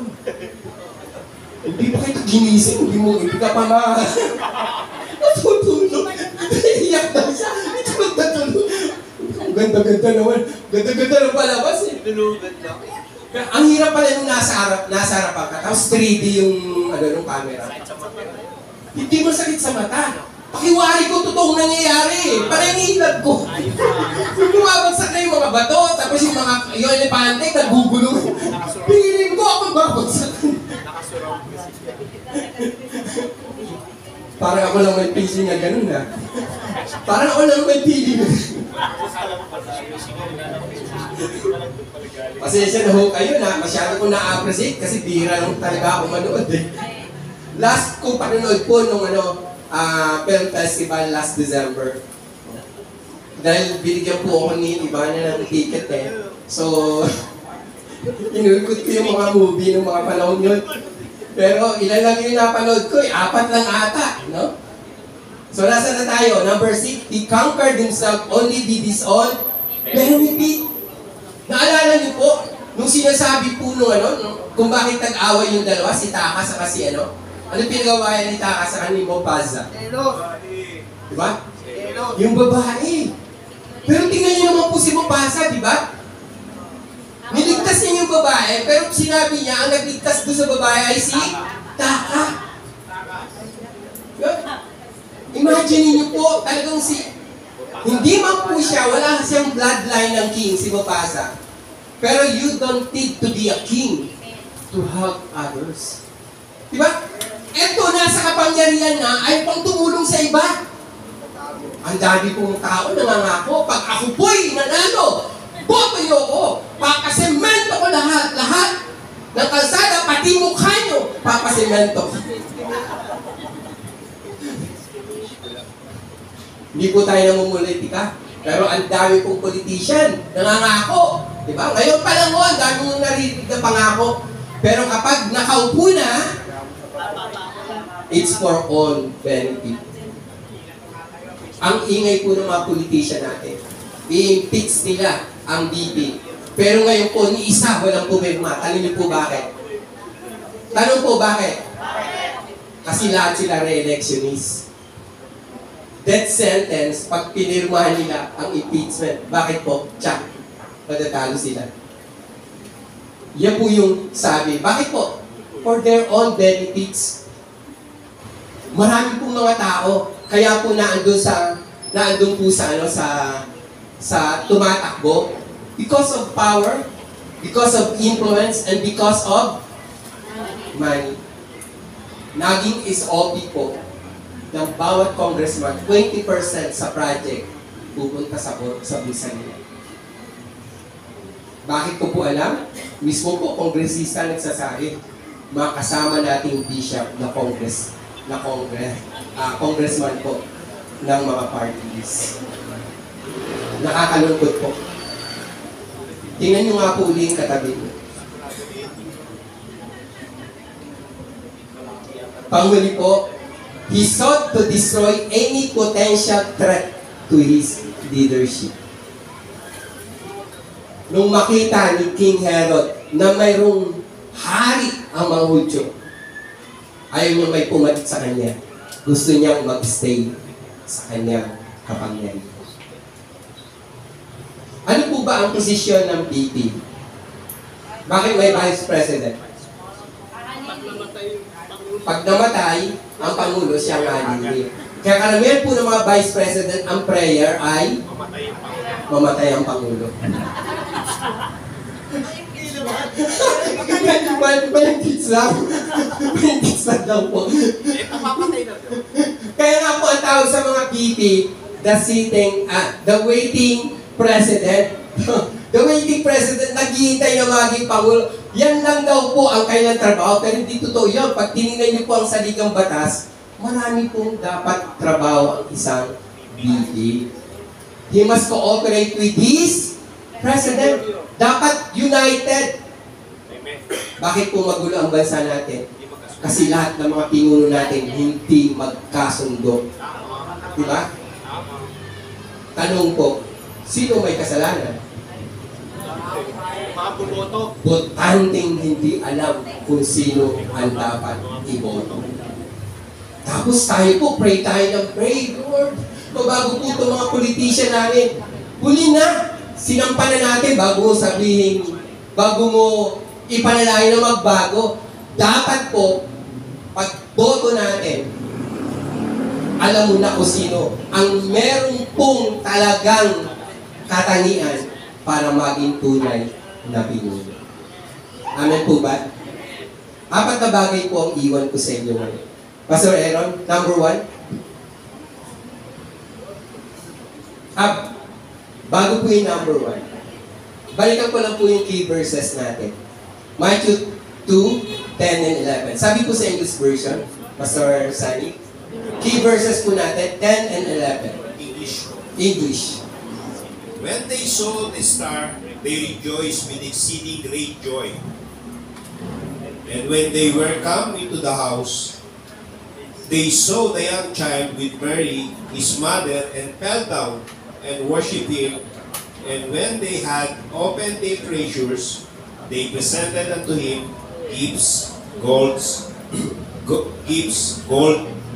Hindi ba kayo ginising? Hindi ka pa natutulog. Naiiyak na siya. Hindi ka natutulog. Ang ganda-ganda naman. Ganda-ganda ng palabas eh. Nulugan lang. Ang hirap pala yung nasa harapan ka. Tapos 3D yung yung camera. Hindi mo sakit sa mata. Pakiwari ko, totoong nangyayari. Parang ilag ko. Bumabagsak na yung mga bato. Tapos yung elepante, nagugulong. Piling ko ako babagsak. Parang ako lang may feeling na ganun na. Parang ako lang may feeling na. Pasensya na ho kayo na masyado ko na-appreciate kasi bira lang talaga ako manood eh. Last ko panonood po nung film festival last December. Dahil binigyan po ako ni Ivana ng ticket eh. So, inurkot ko yung mga movie ng mga panahon yun. Pero ilan lang yung napanood ko eh, 4 lang ata, no? So nasa na tayo? Number 6, he conquered himself, only be disowned. Pero repeat. Naalala niyo po, nung sinasabi po kung bakit nag-away yung dalawa, si Taka sa si ano pinagawayan ni Taka sa ni Mopazza? Diba? Yung babae. Pero tingnan niyo naman po si Mopazza, diba? Niligtas niya yung babae, pero sinabi niya, ang nagligtas doon sa babae ay si Taka. Imagine niyo po, talagang hindi man po siya, wala siyang bloodline ng king, si Mopazza. Pero you don't need to be a king to help others. Diba? Eto, nasa kapangyarihan na, ay pang tumulong sa iba. Ang dami pong tao nangangako, pag ako po'y nanalo, boto niyo ko, papasemento ko lahat ng kalsada, pati mukha niyo, papasemento. Hindi po tayo namumulitika, pero ang dami pong politician, nangangako. Diba? Ngayon pa lang ang dami mong narinig na pangako. Pero kapag nakaupo na, it's for all benefit. Ang ingay po ng mga politician natin, i-impeach nila ang BP. Pero ngayon po, ni isa walang pumirma. Tanong niyo po bakit? Tanong po bakit? Kasi lahat sila re-electionist. Death sentence, pag pinirmahan nila ang impeachment. Bakit po? Tsak. Matatalo sila. Yan po yung sabi. Bakit po? For their own benefits. Marami pong mga tao. Kaya po naandun po sa tumatakbo. Because of power, because of influence, and because of money. Naging is OP po ng bawat congressman, 20% sa project pupunta sa bulsa nila. Bakit ko po alam? Mismo po, kongresista nagsasabi, makasama nating bishop na congressman po ng mga party list. Nakakalungkot po. Tingnan nyo nga po uli yung katabi mo. Panghuli po, he sought to destroy any potential threat to his leadership. Nung makita ni King Herod na mayroong hari ang mga Hudyo, ayaw niya may pumalit sa kanya. Gusto niyang mag-stay sa kanyang kapangyarihan. Ano po ba ang posisyon ng BP? Bakit may Vice President? Pag namatay yung Pangulo, Pag namatay, ang Pangulo siya ang halili. Kaya karamihan po ng mga Vice President, ang prayer ay mamatay yung Pangulo. mamatay ang Pangulo. Palagkits lang. Palagkits lang daw po. Eh, papapatay na daw. Kaya nga po ang tawag sa mga VP, the waiting president. The waiting president, naghihintay na maging Pangulo. Yan lang daw po ang kailang trabaho, pero hindi totoo yun. Pag tinignan niyo po ang saligang batas, marami pong dapat trabaho ang isang VP. He must cooperate with his president. Dapat united. Amen. Bakit po magulo ang bansa natin? Kasi lahat ng mga pinguno natin hindi magkasundo. Diba? Tanong po, sino may kasalanan? Mga bumoto. Botanteng hindi alam kung sino ang dapat iboto. Tapos tayo po, pray tayo ng pray, Lord. Mabago po itong mga politician namin. Huli na, sinampan na natin bago mo sabihin, bago mo ipanalangin na magbago. Dapat po, pag boto natin, alam mo na kung sino ang meron pong talagang katangian para maging tunay na Pinuno. Amen po ba? 4 na bagay po ang iwan ko sa inyo ngayon. Pastor Aaron, number 1. Bago po yung number 1. Balikan ko lang po yung key verses natin. Matthew 2, 10 and 11. Sabi po sa English version, Pastor Sani, key verses po natin, 10 and 11. English. When they saw the star, they rejoiced with exceeding great joy. And when they were come into the house, they saw the young child with Mary, his mother, and fell down and worshipped him. And when they had opened their treasures, they presented unto him gifts, gold,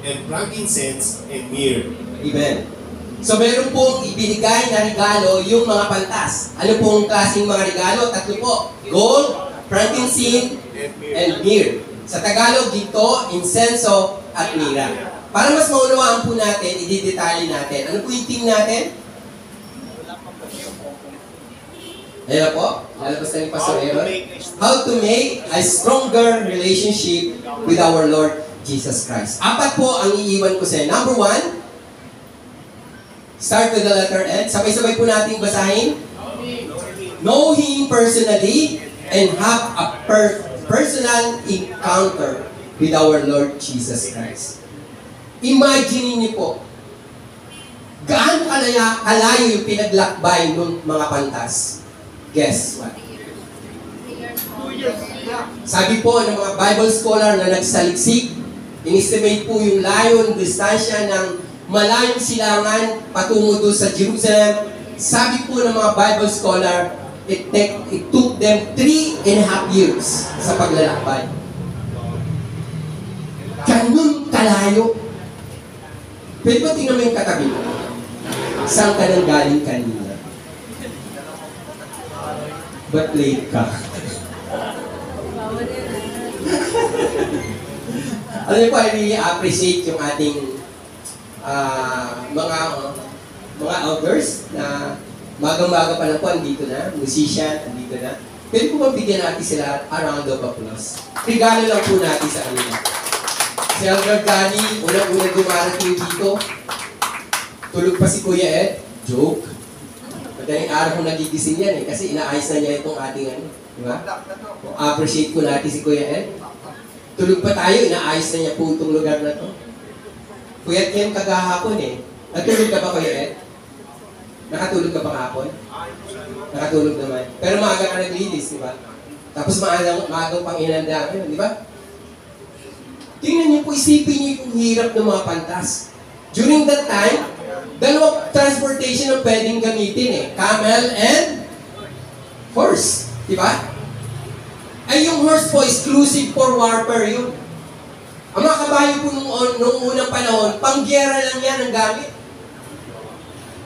and frankincense, and myrrh. Amen. So meron pong ibinigay na regalo yung mga pantas. Ano pong klaseng mga regalo? 3 po. Gold, frankincense, and myrrh. Sa Tagalog, dito, insenso at myrrh. Para mas maunawaan po natin, i-detalye natin. Ano po yung team natin? Ayan po. Lalabas na ni Pastor Aaron. How to make a stronger relationship with our Lord Jesus Christ. 4 po ang iiwan ko sa inyo. Number 1, start with the letter N. Sabay-sabay po natin basahin. Know Him personally and have a personal encounter with our Lord Jesus Christ. Imagine niyo po, gaano kalayo yung pinaglakbay ng mga pantas? Guess what? Sabi po ng mga Bible scholar na nagsaliksik, in-estimate po yung layo ng distansya ng malayong silangan patungo doon sa Jerusalem. Sabi po ng mga Bible scholar, it took them 3.5 years sa paglalakbay. Ganun kalayo. Pwede ba tingnan mo yung katabi mo? Saan ka nang galing kanina? Ba't late ka? Alam niyo po, I really appreciate yung ating mga elders na magang-maga pa lang po, andito na, musician, andito na. Pwede po bang bigyan natin sila a round of applause? Regalo lang po natin sa kanila. Si Elder Danny, unang-unang dumarating dito. Tulog pa si Kuya Ed. Joke. Madaling araw kong nagigising yan kasi inaayos na niya itong ating ano. Diba? Appreciate ko natin si Kuya Ed. Tulog pa tayo, inaayos na niya po itong lugar na to. Kuya Ken, kagahapon Natulog ka ba, Kuya Ed? Nakatulog ka ba kahapon? Nakatulog naman. Pero maaga ka naglinis, di ba? Tapos maagang pang inanda, di ba? Tingnan niyo po, isipin niyo yung hirap ng mga pantas. During that time, dalawang transportation ang pwedeng gamitin camel and horse. Di ba? Ay, yung horse po, exclusive for warfare yun. Ang mga kabayo po nung unang panahon, panggyera lang yan ang gamit.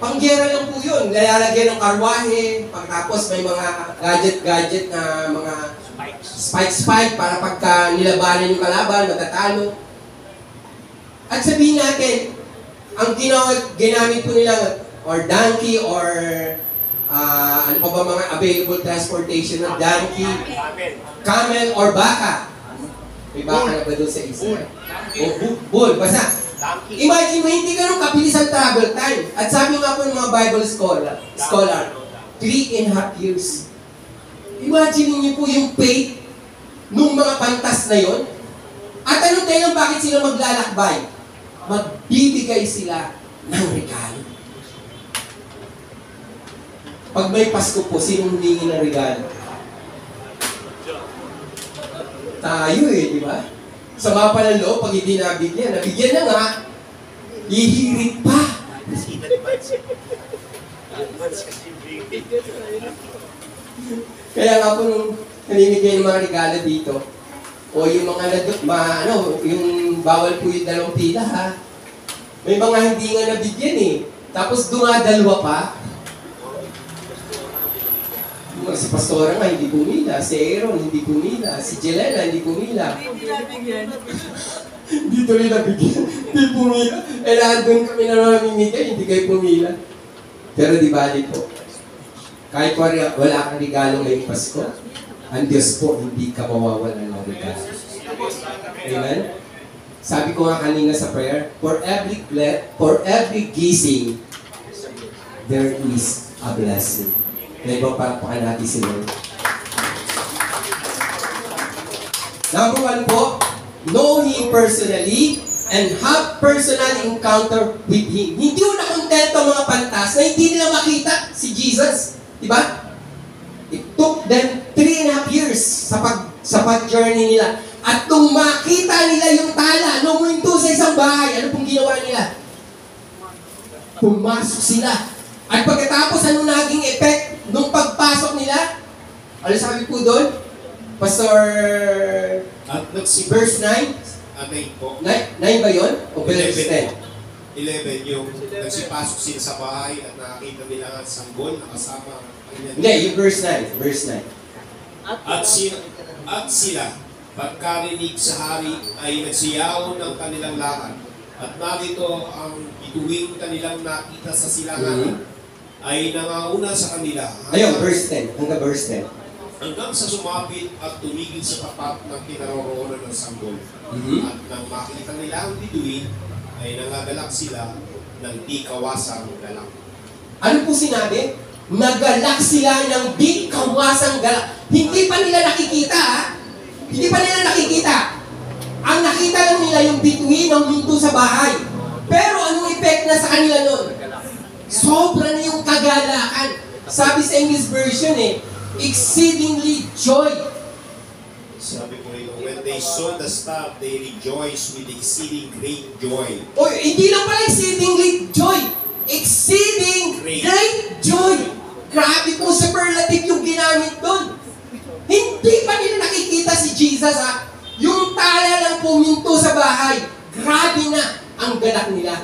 Panggera lang po yun. Lalagyan ng karwahe, pagkatapos may mga gadget-gadget na mga spike para pagka nilabanan yung kalaban, matatalo. At sabihin natin, ang ginamit po nila, or donkey, or ano pa ba mga available transportation ng donkey, camel, or baka. May baka na ba doon sa isa? Bull, basta. Imagine mo, hindi ganun kabilis ang travel time. At sabi nga po ng mga Bible scholar, 3.5 years. Imagine niyo po yung faith nung mga pantas na yon. At anong dahilan bakit sila maglalakbay? Magbibigay sila ng regalo. Pag may Pasko po, sino humingi ng regalo? Tayo di ba? Sama pa ng loob, pag hindi nabigyan na nga, hihirit pa. Kaya nga po nung namimigay ng mga regalo dito, o yung yung bawal po yung dalawang pila ha, may mga hindi nga nabigyan eh. Tapos dumadalwa pa. Si Pastora nga hindi pumila, si Aaron hindi pumila, si Jelena hindi pumila. Hindi tuloy nabigyan. Hindi pumila. Nandun kami na namimigay, hindi kayo pumila. Pero di bali po, kahit wala kang regalo ngayong Pasko, ang Diyos po hindi ka mawawalan ng regalo. Amen? Sabi ko nga kanina sa prayer, for every gising, there is a blessing. Kaya ba palakpakan natin si Lord? Number 1 po, know Him personally and have personal encounter with Him. Hindi mo nakontento mga pantas na hindi nila makita si Jesus. Diba? It took them 3.5 years sa pag-journey nila. At nung makita nila yung tala, nung muminto sa isang bahay, ano pong ginawa nila? Pumasok sila. At pagkatapos, ano naging effect nung pagpasok nila? Ano sabi po doon? Pastor, verse 9? 9 po. 9 ba yun? O verse 10? 11 yung nagsipasok sila sa bahay at nakakita nila ang sanggol na kasama ang kanyang. Hindi, yung verse 9. Verse 9. At sila, pagkarinig sa hari, ay nagsiyaw ng kanilang lakad. At narito ang bituing kanilang nakita sa silangan ay nangauna sa kanila. Ayun, verse 10. Hanggang verse 10. Hanggang sa sumapit at tumigil sa tapat ng kinaroroonan ng sanggol. At nang makita nila ang bituin, ay nangagalak sila ng di kawasang galak. Ano po sinabi? Nagalak sila ng di kawasang galak. Hindi pa nila nakikita, ha? Hindi pa nila nakikita. Ang nakita lang nila yung bituin ng minto sa bahay. Pero anong effect na sa kanila nun? Sobra na yung kagalakan. Sabi sa English version exceedingly joy. Sabi ko ito, when they saw the star, they rejoiced with exceeding great joy. O, hindi lang pala exceedingly joy. Exceeding great joy. Grabe po superlative yung ginamit doon. Hindi pa nila nakikita si Jesus, ha? Yung tala lang puminto sa bahay, grabe na ang galak nila.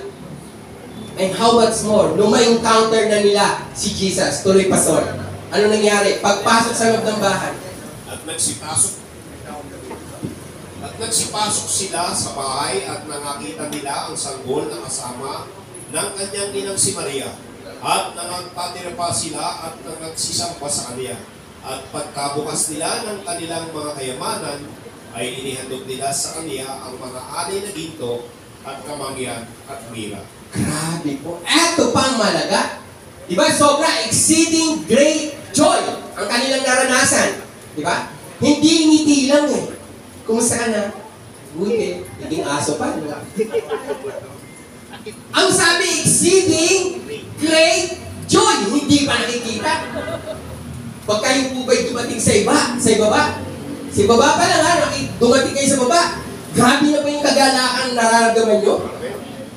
And how much more, nung may encounter na nila si Jesus, tuloy pastor. Ano nangyari? Pagpasok sa loob ng bahay. At nagsipasok sila sa bahay at nakakita nila ang sanggol na kasama ng kanyang inang si Maria. At nangagpatira pa sila at nagsisamba sa kanya. At pagkabukas nila ng kanilang mga kayamanan, ay inihandog nila sa kanya ang mga alay na ginto at kamangyan at mira. Grabe po. Eto pang malaga. Diba? Sobra exceeding great joy ang kanilang naranasan. Diba? Hindi ngiti lang Kumusta ka na? Buti. Naging aso pa. No? Ang sabi, exceeding great joy. Hindi pa nakikita. Pag kayo po ba'y dumating sa ibaba? Sa ibaba pa lang dumating kayo sa baba. Grabe na pa yung kagalakan nararamdaman nyo.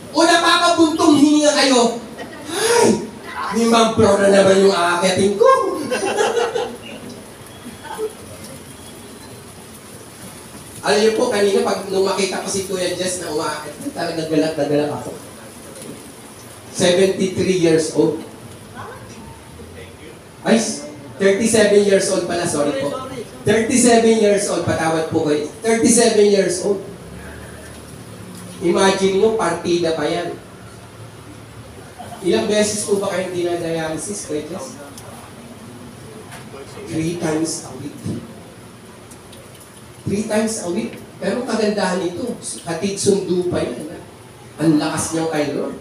O napapabuntong hininga kayo. Ay! 5 floor na naman yung aakyatin ko. Alam niyo po, kanina pag nung makita ko si Kuya Jess na umaakit, talagang galak ako. 73 years old. Ay, 37 years old pala, sorry po. 37 years old, patawad po kayo. 37 years old. Imagine nyo, partida pa yan. Ilang beses po ba kayong dinadialysis, Jess? 3 times a week. 3 times a week. Pero kagandahan nito, hatid sundo pa yan. Ang lakas niyang kay Lord.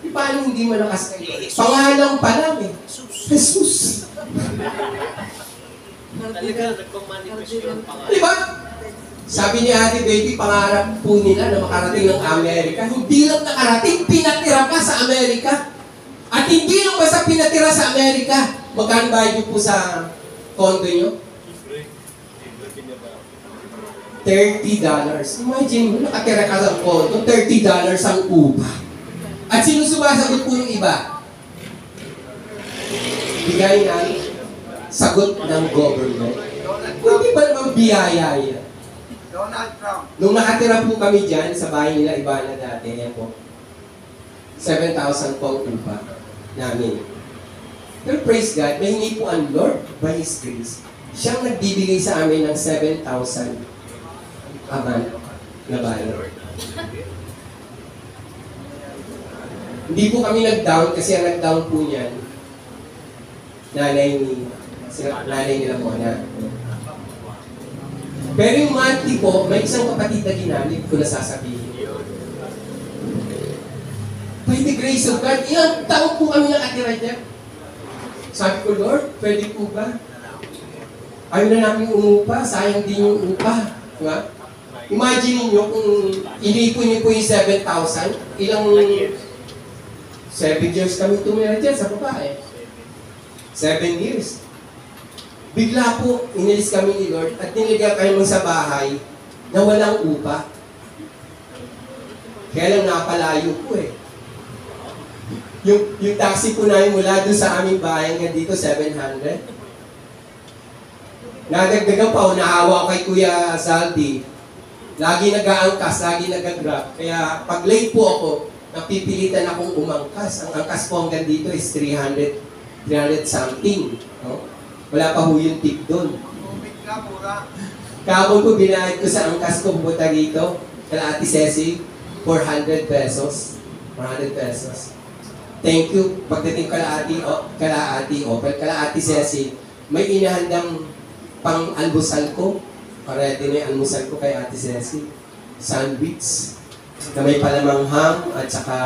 Di paano hindi malakas kay Lord? Pangalang pa lang eh. Jesus. Talaga, nagpamanifest yung pangalan. Di ba? Sabi ni Ate Baby, pangarap po nila na makarating ng Amerika. Hindi lang nakarating, pinatira pa sa Amerika. At hindi lang basta pinatira sa Amerika. Magkano bayad niyo po sa condo niyo? $30. Imagine mo, nakatira ka sa condo, $30 ang upa. At sino sumasagot po yung iba? Bigay ng sagot ng government. Hindi ba naman biyaya yan? Donald Trump. Nung nakatira po kami dyan sa bahay nila Ibana dati, yan po, 7,000 po ang upa namin. Pero praise God, nahingi po ang Lord by His grace. Siyang nagbibigay sa amin ng 7,000 a month na bayad. Hindi po kami nag-down kasi ang nag-down po niyan, nanay nila po na. Pero yung monthly po, may isang kapatid na ginamit ko na sasabihin. By the grace of God, ilang taon po kami nakatira dyan. Sabi ko, Lord, pwede po ba? Ayaw na namin umupa, sayang din yung upa. Diba? Imagine niyo kung inipon niyo po yung 7,000, ilang 7 years kami tumira dyan sa babae. 7 years. Bigla po, inilis kami ni Lord at nilagyan kami sa bahay na walang upa. Kaya lang napalayo po eh. Yung taxi po namin mula doon sa aming bahay hanggang dito, 700. Nadagdagan pa, naawa kay Kuya Saldi. Lagi nag-aangkas, lagi nag-grab. Kaya pag late po ako, napipilitan akong umangkas. Ang angkas po hanggang dito is 300 something. No? Wala pa ho yung tip doon. Kahapon po binayad ko sa angkas ko pumunta dito. Kala Ate Ceci, 400 pesos. 400 pesos. Thank you. Pagdating kala Ate Ceci, may inahandang pang-almusal ko. Ready na yung almusal ko kay Ate Ceci. Sandwich. Na may palamang ham at saka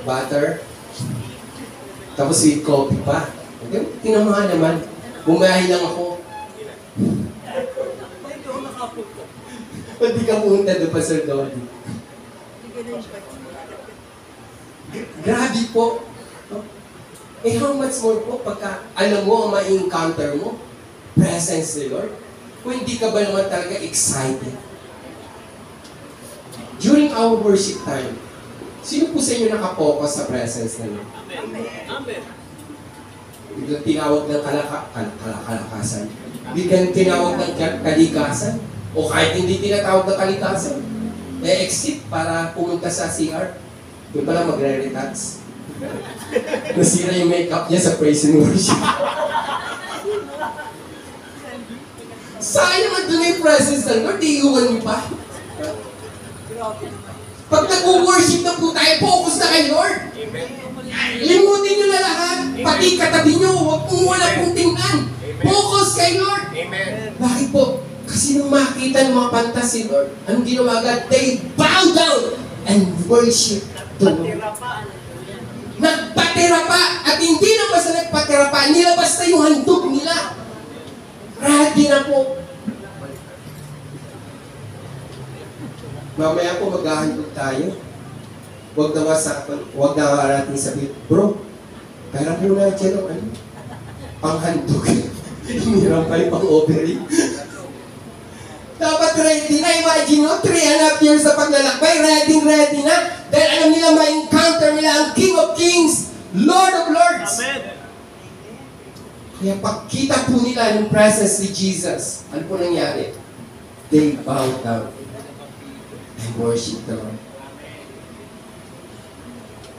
butter. Tapos sweet coffee pa. Tinamahan naman. Bumayahin lang ako. Ba't di ka pumunta doon pa, Sir Dolly? Grabe po. Eh, how much more po pagka alam mo ang ma-encounter mo? Presence ni Lord. Kung hindi ka ba naman talaga excited? During our worship time, sino po sa inyo nakapokus sa presence na Lord? Amen. Biglang tinawag ng kalakasan. Biglang tinawag ng kalikasan. O kahit hindi tinatawag ng kalikasan. exit para pumunta sa CR. Yung pala magre-retouch. Nasira yung makeup niya sa praise and worship. Sayang ang doon yung presence ng Lord, iiwan niyo pa. Pag nag-worship na po tayo, focus na kay Lord. Limutin niyo na lahat. Pati katabi niyo, huwag po wala pong tingnan. Focus kay Lord. Bakit po? Kasi nung makita ng mga pantas si Lord, anong ginawa agad? They bow down and worship the Lord. Nagpatira pa. At hindi na basta nagpatira pa, nilabas na yung handog nila. Ready na po. Mamaya po maghahandog tayo. Huwag na arating sabihin, bro, pera mo na dyan ang ano? Panghandog. Hiniram pa yung pang-overing. Dapat ready na. Imagine mo, 3.5 years na paglalakbay, ready na. Dahil alam nila ma-encounter nila ang King of Kings, Lord of Lords. Amen. Kaya pagkita po nila yung presence ni Jesus, ano po nangyari? They bow down and worship the Lord.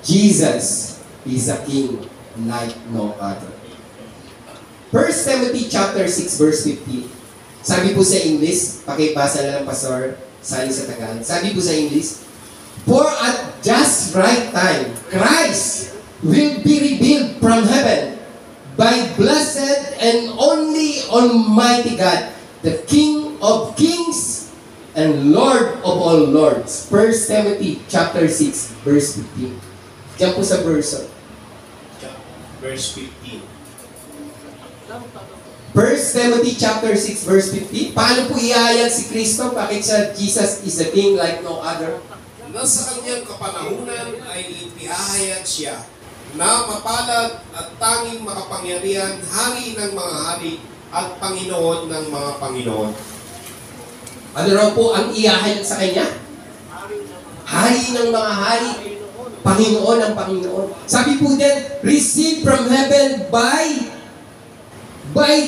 Jesus is a King like no other. 1 Timothy chapter 6 verse 15. Sabi po sa English, pakibasa na lang Pastor Sally sa Tagalog. Sabi po sa English, for at just right time, Christ will be revealed from heaven by blessed and only Almighty God, the King of kings and Lord of all lords. 1 Timothy chapter 6 verse 15. Diyan po sa verse. Verse 15. 1 Timothy chapter 6 verse 15. Paano po iayag si Kristo? Bakit siya, Jesus is a king like no other? Na sa kanyang kapanahunan ay ipihahayag siya na mapalad at tanging makapangyarihan, hari ng mga hari at Panginoon ng mga Panginoon. Ano raw po ang iahayag sa kanya? Hari ng mga hari, Panginoon ng Panginoon. Sabi po din, receive from heaven by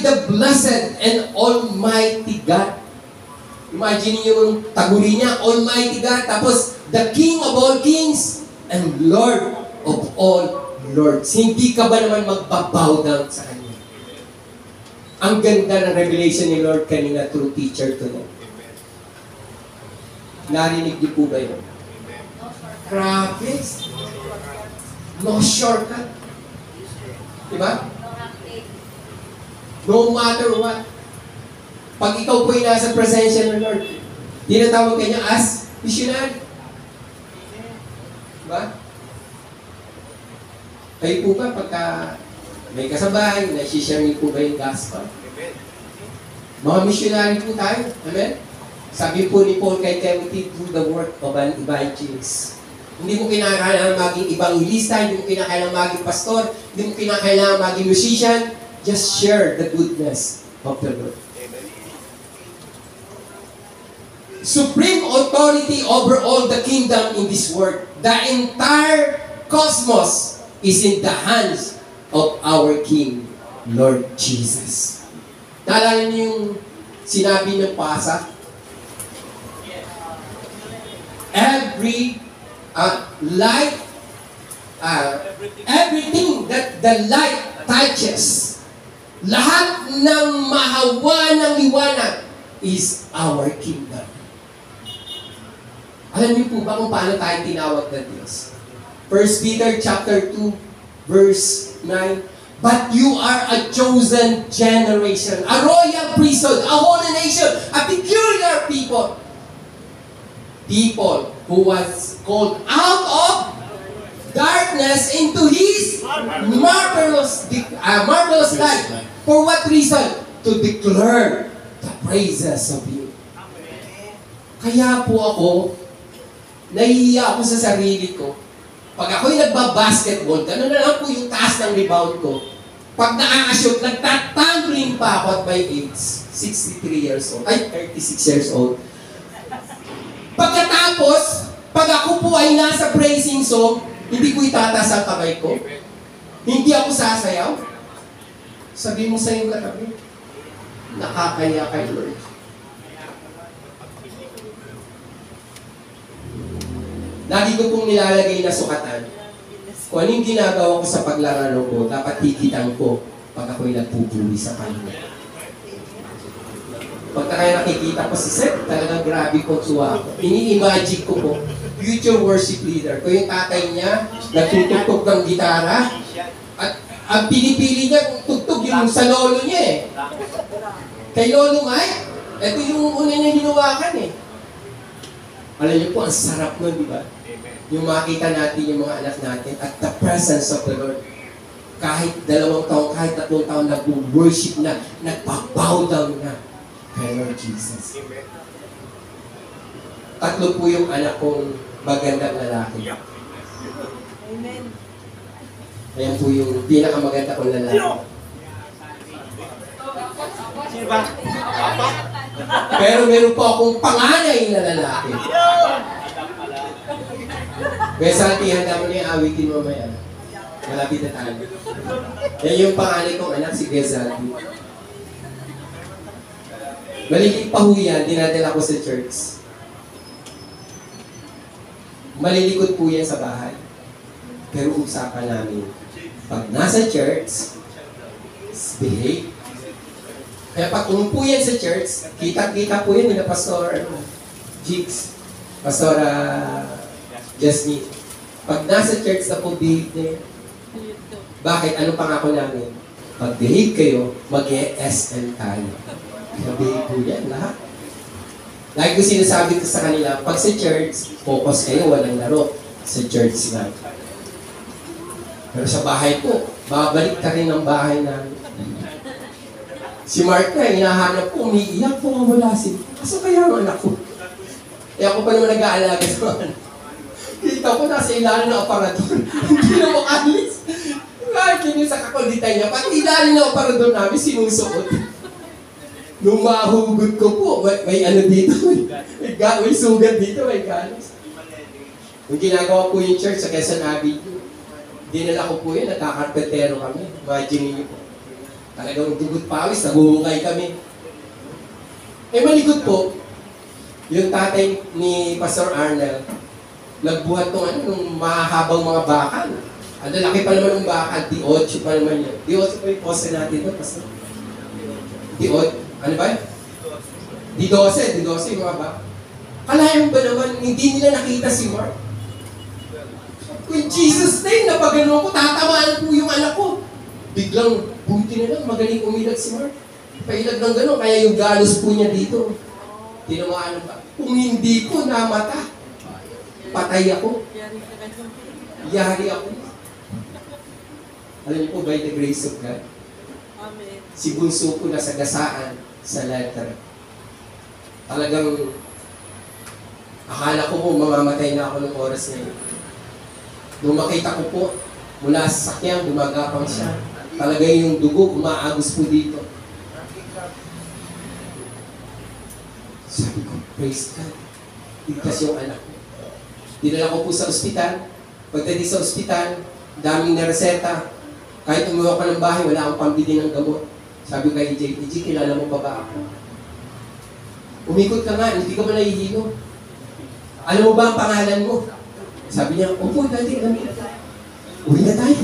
the blessed and Almighty God. Imagine niyo yung taguri niya, Almighty God, tapos the King of all kings and Lord of all lords. Hindi ka ba naman magbabow down sa Kanya? Ang ganda ng revelation ni Lord kanina through teacher to them. Narinig niyo po ba yun? Grabe. No shortcut. Diba? No matter what. Pag ikaw po'y nasa presensya ng Lord, tinatawag ka niya as missionary. Diba? Kayo po ba pagka may kasabay, na-share niyo po ba yung gospel? Mga missionary po tayo. Amen? Sabi po ni Paul kay Timothy, do the work of an evangelist. Hindi mo kinakailangan maging evangelista, hindi mo kinakailangan maging pastor, hindi mo kinakailangan maging musician. Just share the goodness of the Lord. Supreme authority over all the kingdom in this world. The entire cosmos is in the hands of our King, Lord Jesus. Naalala niyo yung sinabi ng Pasa? Every light, everything that the light touches, lahat ng mahawa ng liwanag is our kingdom. Alam niyo po ba kung paano tayo tinawag ng Diyos? 1 Peter chapter 2, verse 9, but you are a chosen generation, a royal priesthood, a holy nation, a peculiar people. People who was called out of darkness into His marvelous light. For what reason? To declare the praises of Him. Kaya po ako, nahihiya ako sa sarili ko. Pag ako'y nagbabasketball, gano'n na lang po yung taas ng rebound ko. Pag nakakashoot, nagtatangling pa ako at my age, 63 years old, ay 36 years old. Pagkatapos, pag ako po ay nasa praising song, hindi ko itataas ang kamay ko. Hindi ako sasayaw. Sabi mo sa iyong katabi, nakakaya kay Lord. Lagi ko pong nilalagay na sukatan. Kung anong ginagawa ko sa paglalaro ko, dapat tikitan ko pag ako'y nagpupuri sa Panginoon. Pagka kayo nakikita ko si Seth, talagang grabe po tuwa ko. Ini-imagine ko po, future worship leader. Kung yung tatay niya, nagtutugtog ng gitara, at ang pinipili niya kung tugtog yung sa lolo niya eh. Kay Lolo Mike, ito yung una niya hinawakan eh. Alam niyo po, ang sarap nun, di ba? Yung makita natin yung mga anak natin at the presence of the Lord. Kahit 2 taon, kahit 3 taon, nag-worship na, nagpa-bow down na kay Lord Jesus. 3 po yung anak kong magandang lalaki. Amen. Ayan po yung pinakamaganda kong lalaki. Sino ba? Papa? Pero meron po akong panganay na lalaki. Besati, handa mo na yung awitin mamaya. Malapit na tayo. Yan yung panganay kong anak, si Besati. Malilit pa ho yan, dinadala ko sa church. Malilikod po yan sa bahay. Pero usapan namin, pag nasa church, behave. Kaya pag umupo yan sa church, kita-kita po yan nila Pastor Jigs, Pastor Jasmine. Pag nasa church na po, behave na yan. Bakit? Ano pangako namin? Pag behave kayo, mag-SM tayo. Behave po yan lahat. Like ko sinasabi ko sa kanila, pag sa church, focus kayo, walang laro. Sa church na. Pero sa bahay po, babalik ka rin ng bahay namin. Si Mark na, hinahanap ko, umiiyak po, wala si. Kaso kaya ang anak ko? Eh ako pa naman nag-aalaga sa anak. Kita ko nasa ilalim ng aparador. Hindi na makalis. Kahit yun yung sa kakulitan niya, pati ilalim ng aparador namin, sinusuot. Nung mahugot ko po, may ano dito, may sugat dito, may galos. Yung ginagawa po yung church sa Quezon Avenue, dinala ko po yun, nagkakarpetero kami. Imagine niyo po. Talagang dugot pawis, nabuhukay kami. Eh malikot po, yung tatay ni Pastor Arnel, nagbuhat nung mahahabang mga bakal. Ang laki pa naman ng bakal, D8 pa naman yun. D8 pa yung poste natin doon, Pastor. D8, ano ba yun? D12 yung mga bakal. Kalayan ba naman, hindi nila nakita si Mark? Kung Jesus name, napagano ko, tatamaan po yung anak ko. Biglang, buti na lang, magaling umilag si Mark. Pailag ng gano'n, kaya yung galos po niya dito. Tinamaan ba? Kung hindi ko namata, patay ako. Yari ako. Alam niyo po, by the grace of God, Amen. si bunso ko nasagasaan sa letter. Talagang, akala ko po mamamatay na ako ng oras na yun. Nung makita ko po, mula sa sakyan, gumagapang siya. Talaga yung dugo, umaagos po dito. Sabi ko, praise God. Ligtas yung anak ko. Dinala ko po sa ospital. Pagdating sa ospital, daming nareseta. Kahit umuwi ka ng bahay, wala akong pambili ng gamot. Sabi ko kay EJ, kilala mo pa ba ako? Umikot ka nga, hindi ka ba nahihilo? Alam mo ba ang pangalan mo? Sabi niya, opo, dati kami. Uwi na tayo.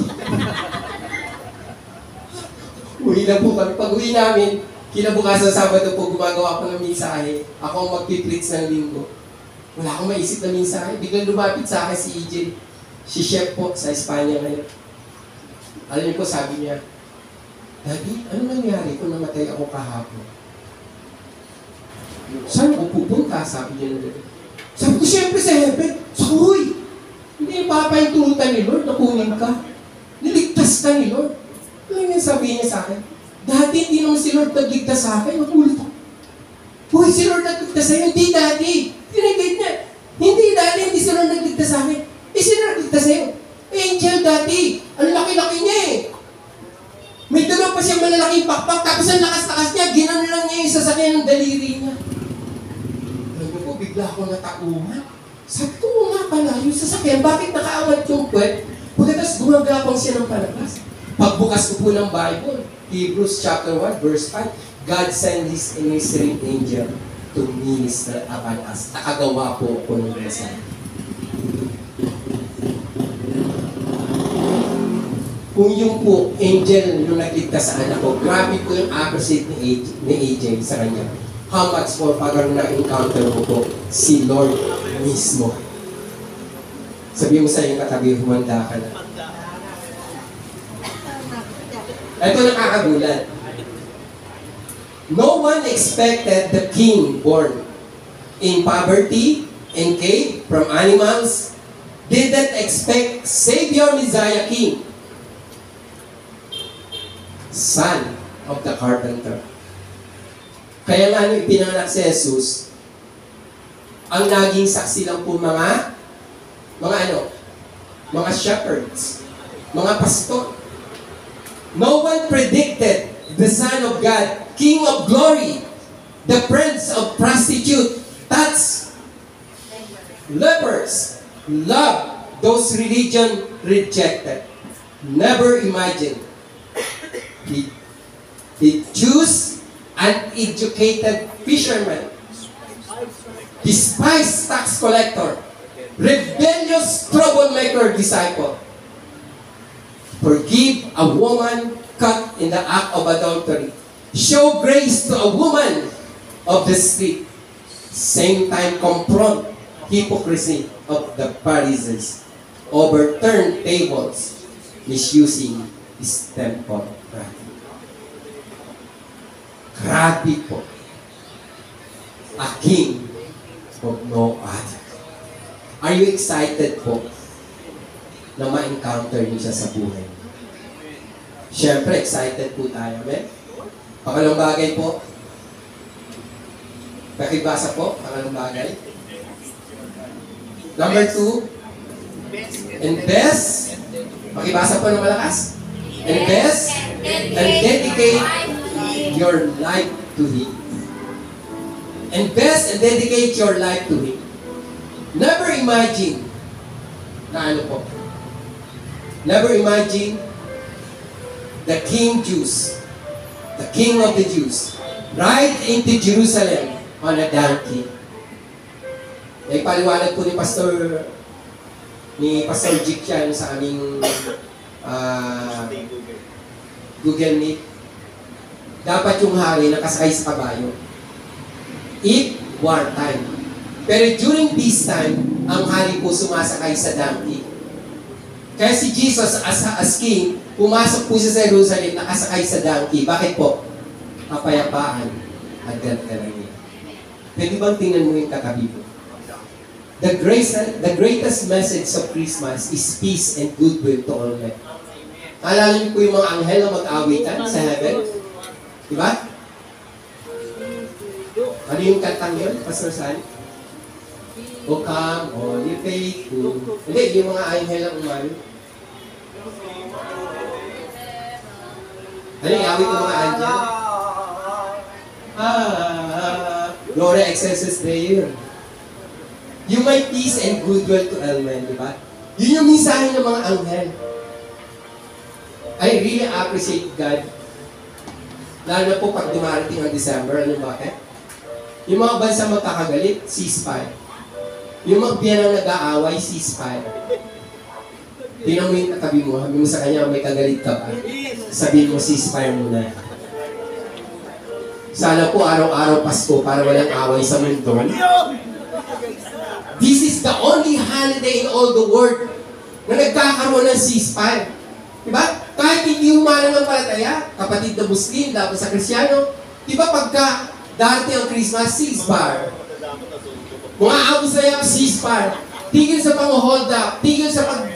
Uwi na po kami. Pag uwi namin, kinabukasan sa Sabado po, gumagawa ako ng mensahe. Ako ang magpipreach ng linggo. Wala akong maisip na mensahe. Biglang lumapit sa akin si EJ. Si Chef po sa Espanya ngayon. Alam niyo po, sabi niya, Daddy, ano nangyari kung namatay ako kahapon? Saan ako pupunta? Sabi niya na. Sabi ko, siyempre sa heaven. Sabi, hindi papahintulutan ni Lord na kunin ka. Niligtas ka ni Lord. Ano yung sabihin niya sa akin? Dati hindi naman si Lord nagligtas sa akin. Nagulit ako. Uy, si Lord nagligtas sa iyo. Hindi, Daddy. Tinagay niya. Hindi, Daddy. Hindi si Lord nagligtas sa akin. Si Lord nagligtas sa iyo. Angel, Daddy. Ang laki-laki niya eh. May dalawa pa siyang malalaking pakpak. Tapos ang lakas-lakas niya. Ginanon lang niya yung sasakyan ng daliri niya. Alam ko, bigla ako natauhan. Sabi ko nga pala, yung sasakyan, bakit nakaawat yung puwet? Pagkatapos gumagapang siya ng palabas. Pagbukas ko po ng Bible, Hebrews chapter 1, verse 5, God sent His ministering angel to minister upon us. Nakagawa po ako ng mensahe. Kung yung po, angel yung nagligtas sa anak ko, grabe po yung opposite ni AJ sa kanya. How much more parang na-encounter mo po si Lord mismo. Sabi mo sa iyong katabi, humanda ka na. Ito nakakagulat. No one expected the king born in poverty and came from animals. Didn't expect Savior Messiah King, son of the carpenter. Kaya nga nung ipinanganak si Jesus, ang naging saksi lang po mga shepherds, mga pastor. No one predicted the Son of God, King of Glory, the Prince of Prostitute, touch lepers, love those religion rejected. Never imagined. He chose uneducated fishermen, despised tax collector, rebellious troublemaker disciple, Forgive a woman caught in the act of adultery. Show grace to a woman of the street. Same time confront hypocrisy of the Pharisees. Overturn tables, misusing his temple property. Grabe po. A king of no other. Are you excited po na ma-encounter niyo siya sa buhay? Siyempre, excited po tayo. Amen? Pangalawang bagay po. Pakibasa po, pangalawang bagay. Number 2. Invest. Pakibasa po ng malakas. Invest and dedicate your life to Him. Invest and dedicate your life to Him. Never imagine na ano po. Never imagine the King Jews, the King of the Jews, ride into Jerusalem on a donkey. Ay paliwanag po ni Pastor Jick yan sa aming Google Meet. Dapat yung hari nakasakay sa kabayo. If wartime. Pero during peacetime, ang hari po sumasakay sa donkey. Kaya si Jesus as king, pumasok po siya sa Jerusalem, nakasakay sa donkey. Bakit po? Kapayapaan at ganda lang niya. Pwede bang tingnan mo yung katabi mo? The greatest message of Christmas is peace and goodwill to all men. Alala niyo po yung mga anghel na mag-awitan sa heaven? Diba? Ano yung kantang yun, Pastor Sally? O come, all ye faithful. Hindi, yung mga anghel ang umano. Ano yung awit ng mga angel? Gloria excelsis Deo. Yung may peace and goodwill to all men, di ba? Yun yung mensahe ng mga anghel. I really appreciate God. Lalo na po pag dumarating ang December, ano bakit? Yung mga bansa magkakagalit, ceasefire. Yung magbiyanang nag-aaway, ceasefire. Tingnan mo yung katabi mo, sabi mo sa kanya, may kagalit ka ba? Sabihin mo, ceasefire muna. Sana po araw-araw Pasko para walang away sa mundo. This is the only holiday in all the world na nagkakaroon ng ceasefire. Diba? Kahit hindi umananampalataya, kapatid na Muslim, dapat sa Kristyano, diba pagka darating ang Christmas, ceasefire. Mga abusaya, ceasefire. Tigil sa pang-hold up, tigil sa pag...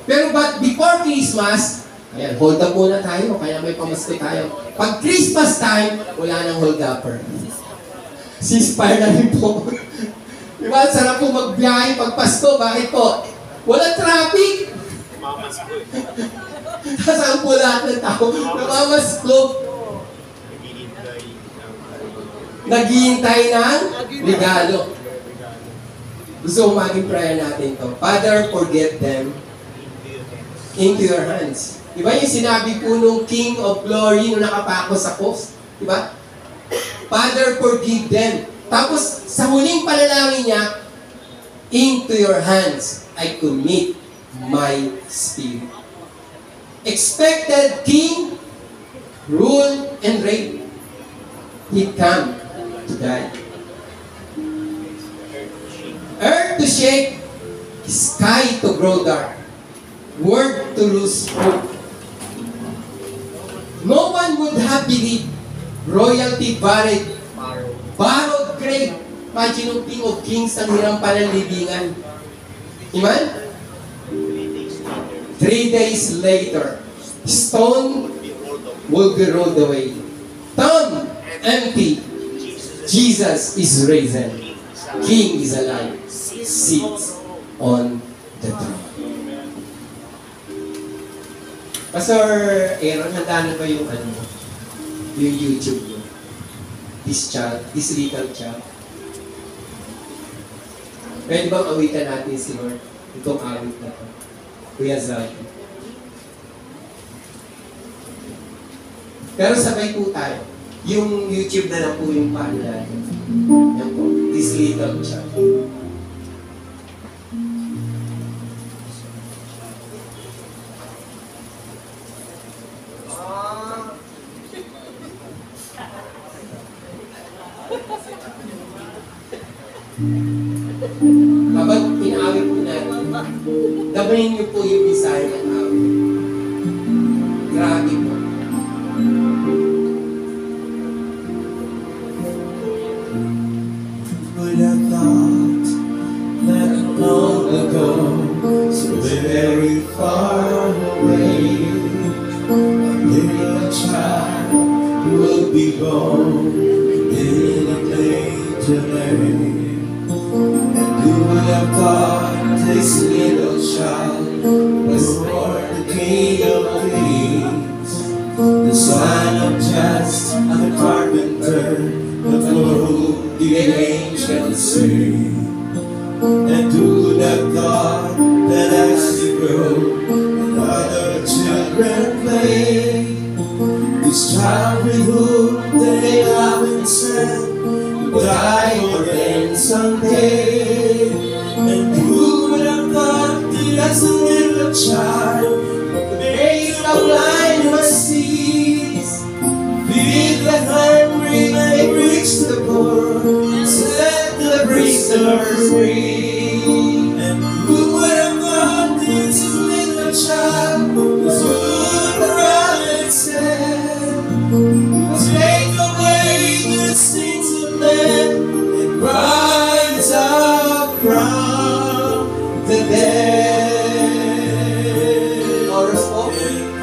Pero but before Christmas, ayan, hold up muna tayo, kaya may pamasko tayo. Pag Christmas time, wala nang hold upper. Ceasefire na rin po. Diba? Sarap po magbiyahe pag Pasko. Bakit po? Walang traffic. Saan po lahat ng tao? Namamasko. Naghihintay ng regalo. Gusto ko maging prayer natin to. Father, forget them into your hands. Diba yung sinabi po nung King of Glory nung nakapako sa post? Diba? Father, forgive them. Tapos, sa huling panalangin niya, into your hands I commit my spirit. Expected king, rule, and reign. He come to die. Earth to shake, sky to grow dark, world to lose hope. No one would have believed royalty borrowed grave. Imagine yung King of Kings ang hirang panalibingan. Amen? 3 days later, stone will be rolled away. Tomb empty. Jesus is risen. King is alive. Sits on the throne. Pastor Aaron, handa na ba yung yung YouTube mo? This little child. Pwede bang awitan natin si Lord? Itong awit na to. Kuya Zaldi. Pero sabay po tayo. Yung YouTube na lang po yung paano natin. Yan po. This little child. Habang inaawit po natin, gabayin niyo po yung design ng awit. Grabe po. Would have thought that long ago, so very far away, a little child would be born in a manger lane. And who would have thought this little child was born the King of Kings, the Son of Just, the Carpenter, the Lord, the angels sing. And who would have thought that as you grow and other children play, this child with whom they love and said would die for them someday? And who would have thought that as a little child would make the blind must see, feed the hungry, make rich the poor, set the prisoners free? And who would have thought this little child was good for all it said, would take away the sins of men and rise up from the dead? Chorus po.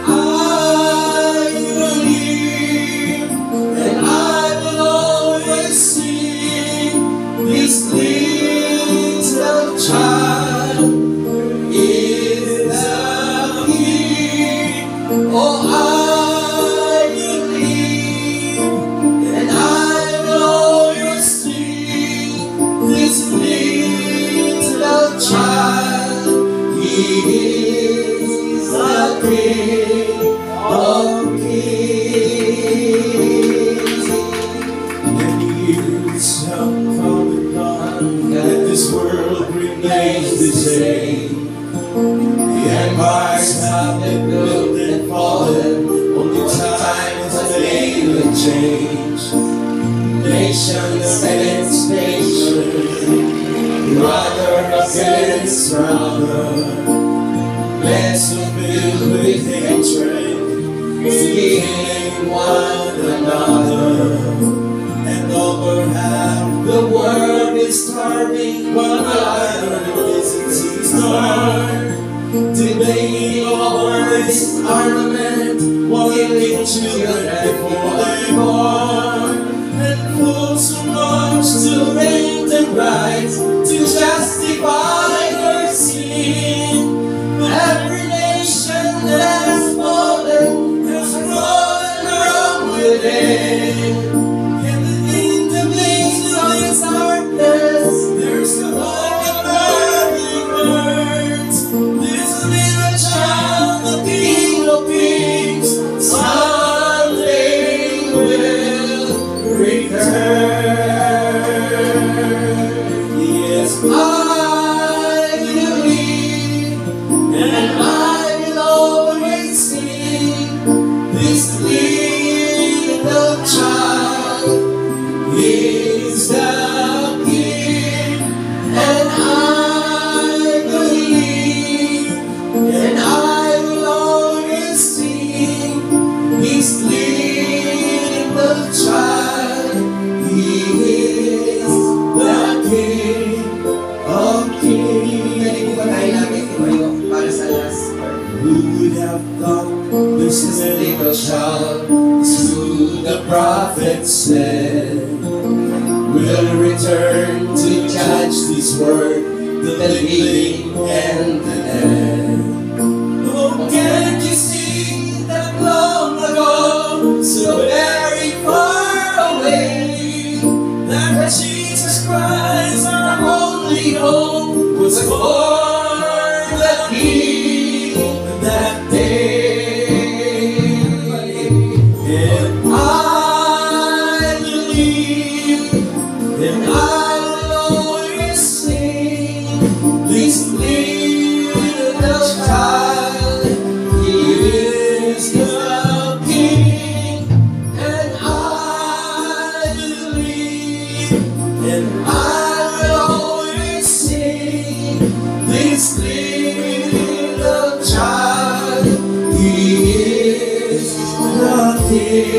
I believe, and I will always sing, this little child is the King. Oh, I believe, and I will always sing, this little child, he is the King of Kings. Many years have come and gone, and this world remains the same. The empires have been built and fallen, only time has made a change. Nations against nations, brother against brother, men so filled with hatred, killing one another. And over half the world is starving, while other visits is torn, debating over this armament, while killing children before they're born. And fools who march to reign the right, to justify their sin. Every nation that has fallen from within. And in the midst of its darkness, there's the hope of burning words. This little child, the King of Kings, someday will return. Yes, I believe, and I will always sing, this little child is the King. And I believe, and I will always sing, this little child, he is the King of Pwede po ba tayo Kings. namin tumayo para sa last word? Who would have thought this little child, who the prophet said, will return to judge this world, the living and the dead? Oh, can't you see that long ago, so very far away, that Jesus Christ, our only hope, was born the King that day? And I believe, and I will always sing, this little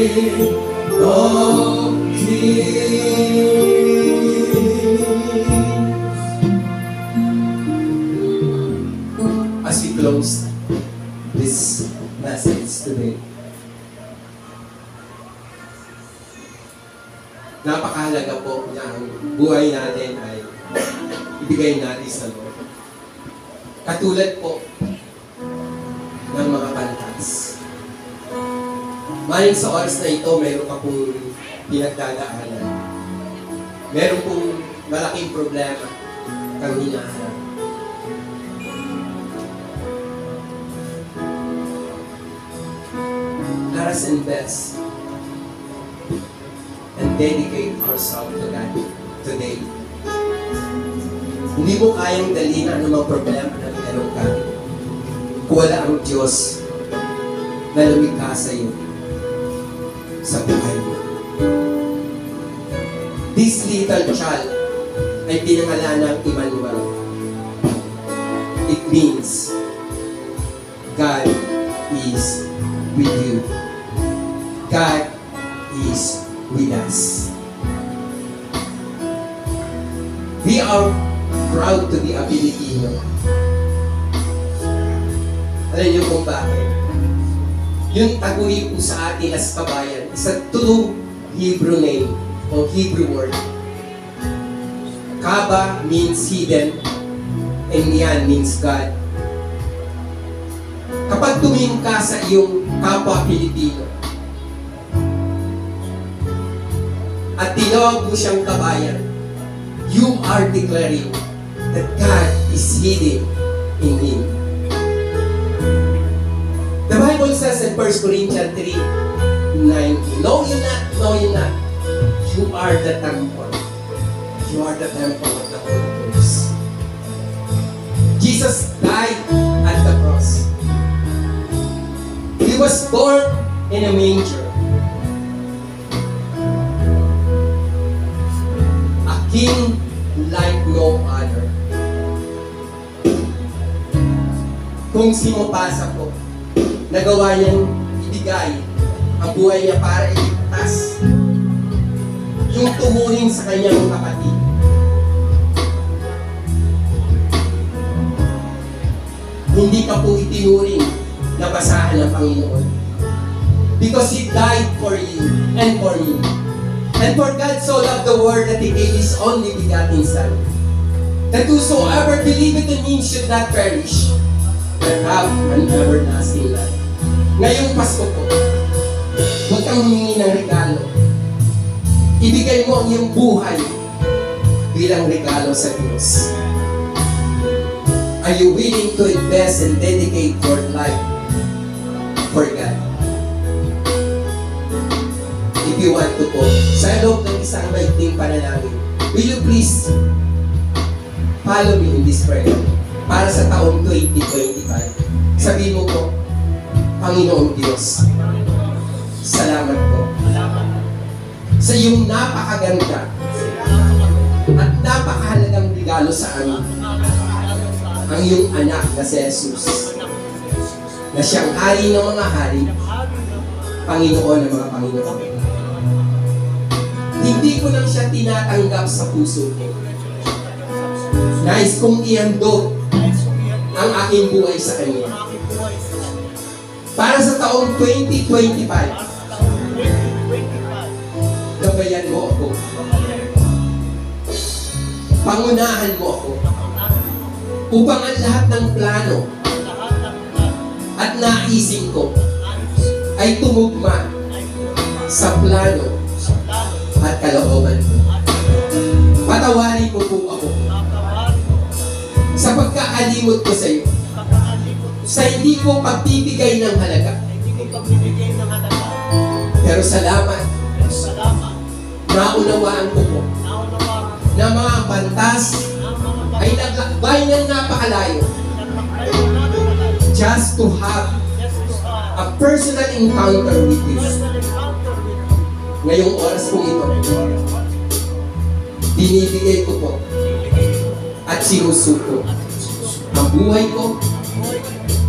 King of Kings. As we close this message today, napakahalaga po na ang buhay natin ay ibigay natin sa Lord. Katulad po ng mga pantas. Maling sa oras na ito, meron ka pong pinagdadaanan. Meron pong malaking problema kang hinaharap. Let us invest and dedicate ourselves to God today. Hindi mo kayang dalhin ang anumang problema na meron ka kung wala ang Diyos na lumikha sa iyo sa buhay mo. This little child ay pinangalan ng Emmanuel. It means God is with you. God is with us. We are proud to be a Filipino. Alam niyo kung bakit? Yung taguhin po sa atin as kabayan is a true Hebrew name o Hebrew word. Kaba means hidden and Yan means God. Kapag tumingin ka sa iyong kapwa Pilipino at tinawag mo siyang kabayan, you are declaring that God is hidden in Him. The Bible says in 1 Corinthians 3:19, know you not, you are the temple. You are the temple of the Holy Ghost. Jesus died at the cross. He was born in a manger. A king like no other. Kung sinupasa po, nagawa niyang ibigay ang buhay niya para iligtas yung tumuring sa kanyang kapatid. Hindi ka po itinuring na basahan ng Panginoon. Because He died for you and for me. And for God so loved the world that He gave His only begotten Son, that whosoever believeth in Him should not perish, but have an everlasting life. Ngayong Pasko po, huwag kang humingi ng regalo. Ibigay mo ang iyong buhay bilang regalo sa Diyos. Are you willing to invest and dedicate your life for God? If you want to po, sa loob ng isang maikling panalangin, will you please follow me in this prayer para sa taong 2025? Sabihin mo po, Panginoong Diyos, salamat po sa iyong napakaganda at napakahalagang regalo sa amin, ang iyong anak na si Jesus, na siyang hari ng mga hari, Panginoon ng mga Panginoon. Hindi ko lang siya tinatanggap sa puso ko. Nais kong ihandog ang aking buhay sa Kanya. Para sa taong 2025, gabayan mo ako. Pangunahan mo ako. Upang ang lahat ng plano at naisin ko ay tumugma sa plano at kalooban ko. Patawarin mo po ako sa pagkakalimot ko sa iyo, sa hindi ko pagbibigay ng halaga. Pero salamat, naunawaan ko po na mga bantas ay naglakbay ng napakalayo just to have a personal encounter with you. Ngayong oras po ito, binibigay ko po at sinusuko ang buhay ko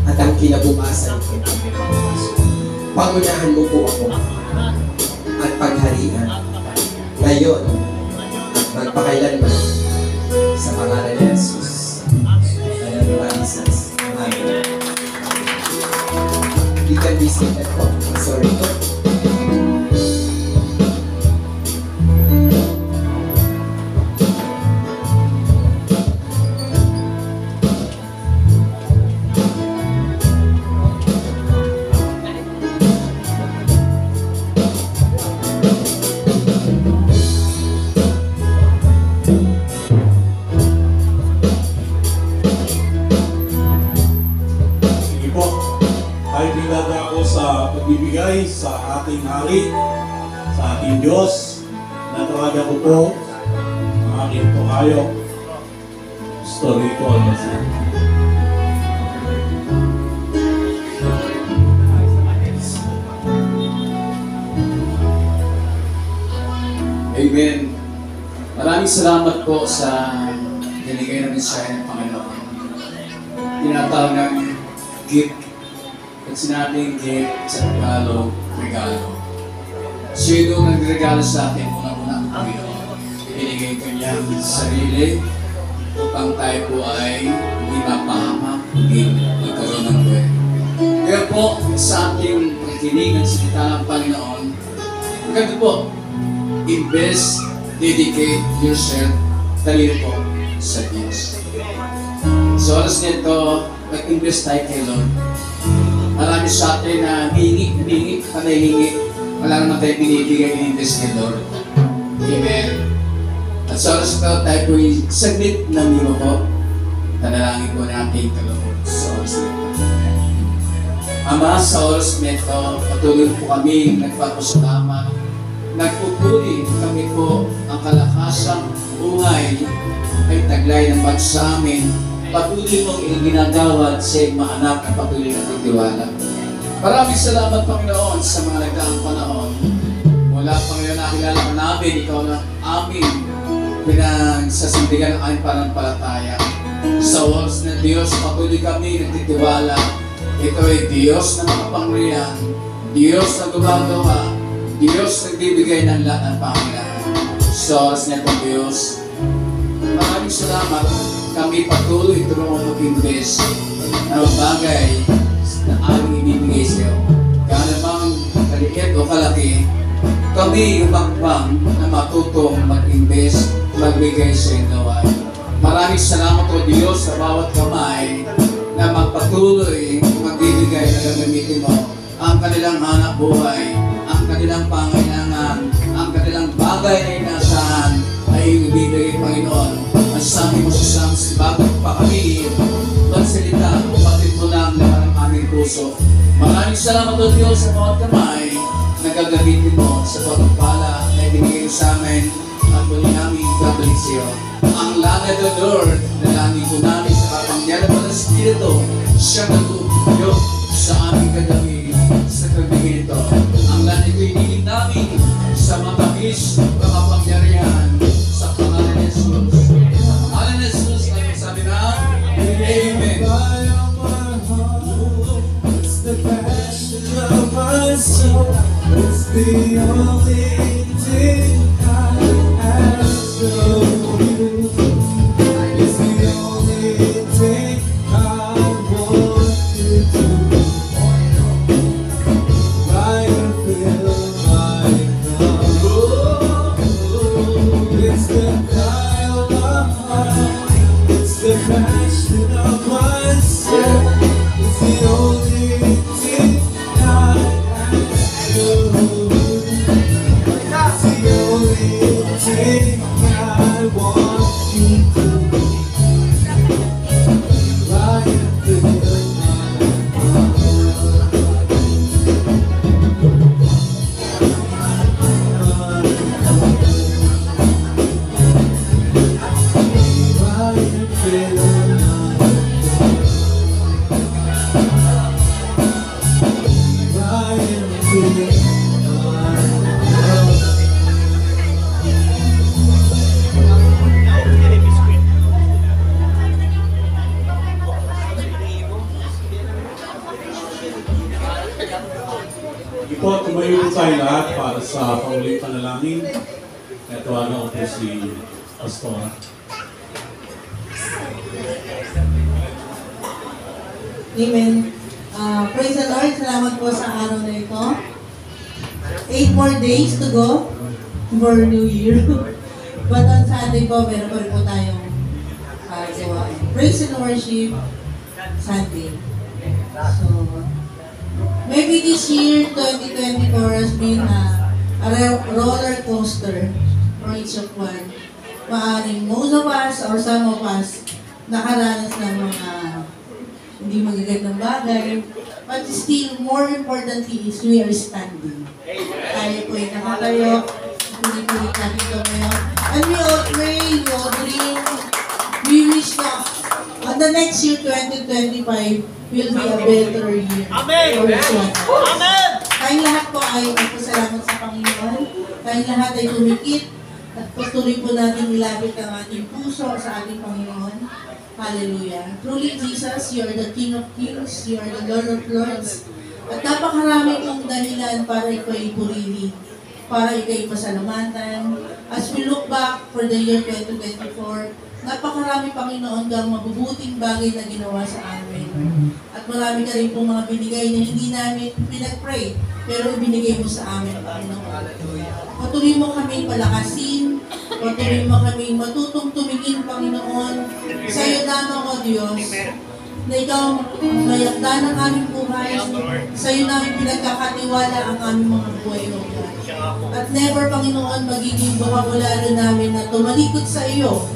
at ang kinabukasan ko. Pangunahan mo po ako at pagharian, ngayon at magpakailanman, sa pangalan ni Jesus. Maraming Jesus. Amen. You can be seated po. Sorry po. Sige po, ay pinada ako sa pagbibigay sa ating hari, sa ating Diyos. Natawagan ko po ang aking tukayo, story ko almasan. Amen. Maraming salamat po sa binigay na mensahe ng Panginoon. Tinatawag ng gift. At sinabing gift sa Tagalog, regalo. Sino nagregalo sa atin unang-una ang Panginoon? Ibinigay kanyang sarili upang tayo po ay hindi mapahamak, hindi magkaroon ng buhay. Kaya po, sa ating pakikinig ng salita ng Panginoon, ganito po, invest, dedicate yourself, talino po sa Diyos. Sa oras nito, mag-invest tayo kay Lord. Marami sa atin na hihingi, panahingi, wala naman tayo binibigay, invest kay Lord. Amen. At sa oras nito, tayo po saglit na mimo po, tanalangin po natin kaloob sa oras nito. Ama, sa oras nito, patuloy po kami nagpapasalamat. Nagpupuli kami po ang kalakasang buhay ay taglay ng sa amin. Patuloy mong ginagawad sa iyong mga anak na patuloy na titiwala. Maraming salamat, Panginoon, sa mga nagdaang panahon. Mula, Panginoon, nakilala ka namin, ikaw na amin pinagsasindigan ng aming pananampalataya. Sa oras ng Diyos, patuloy kami nagtitiwala. Ito ay Diyos na makapangyarihan, Diyos na gumagawa, Diyos nagbibigay ng lahat ng pangangailangan. Sa oras na itong Diyos, maraming salamat. Kami patuloy tulungan mag-invest na bagay na aming ibibigay sa iyo. Kaya namang kaliit o kalaki, kami umakbang na matutong mag-invest, magbigay sa iyo naway. Maraming salamat o Diyos sa bawat kamay na magpatuloy magbibigay na gagamitin mo ang kanilang hanap buhay, ang kanilang pangailangan, ang kanilang bagay na inasahan ay ibibigay, Panginoon. Ang sabi mo sa Psalms, bago pa kami magsalita, umatid mo lang laman ng aming puso. Maraming salamat o Diyos sa bawat kamay na gagamitin mo sa pagpapala na ibinigay sa amin at muli namin gabalik sa iyo. Ang langit o Lord, nalangin ko namin sa kapangyarihan ng Espiritu, siya nag-uupyo sa aming kagabi sa kagabi ito. Ang langit ko inilig namin sa matamis na kapangyarihan sa pangalan ni Jesus. Sa pangalan ni Jesus, ang sabi na, Amen. It's the passion of my soul. It's the only thing I ask of you. It's the only thing I want you to do. Fire fill my cup. It's the cry of my heart. It's the passion of my soul. It's the only thing I ask of you. It's the only thing I want you to do. Fire fill my fire fill Ipo, tumayo po tayo lahat para sa pauling panalangin. Ito ano po si Pastor. Amen. Praise the Lord. Salamat po sa araw na ito. 8 more days to go for New Year. But on Sunday po, meron pa rin po tayong gawain. Praise and Worship Sunday. So, maybe this year, 2024, has been a roller coaster for each of one. Maaring most of us or some of us nakaranas ng mga hindi magagandang bagay. But still, more importantly is we are standing. Tayo po ay nakatayo. Pulit-pulit natin ito ngayon. And we all pray, we all dream. We wish that on the next year, 2025, will be a better year. Amen! For each one. Amen! Tayong lahat po ay magpasalamat sa Panginoon. Tayong lahat ay tumikit at patuloy po natin ilapit ang ating puso sa ating Panginoon. Hallelujah. Truly, Jesus, you are the King of Kings, you are the Lord of Lords. At napakarami pong dahilan para ikaw ay purihin, para ikaw ay pasalamatan. As we look back for the year 2024, napakarami, Panginoon, kang mabubuting bagay na ginawa sa amin. At marami ka rin pong mga binigay na hindi namin pinag-pray, pero ibinigay mo sa amin, Panginoon. Patuloy mo kami palakasin, patuloy mo kami matutong tumingin, Panginoon, sa iyo lamang, O Diyos, na ikaw may akda ng aming buhay, sa iyo namin pinagkakatiwala ang aming mga buhay, O God. At never, Panginoon, magiging vocabulary namin na tumalikod sa iyo,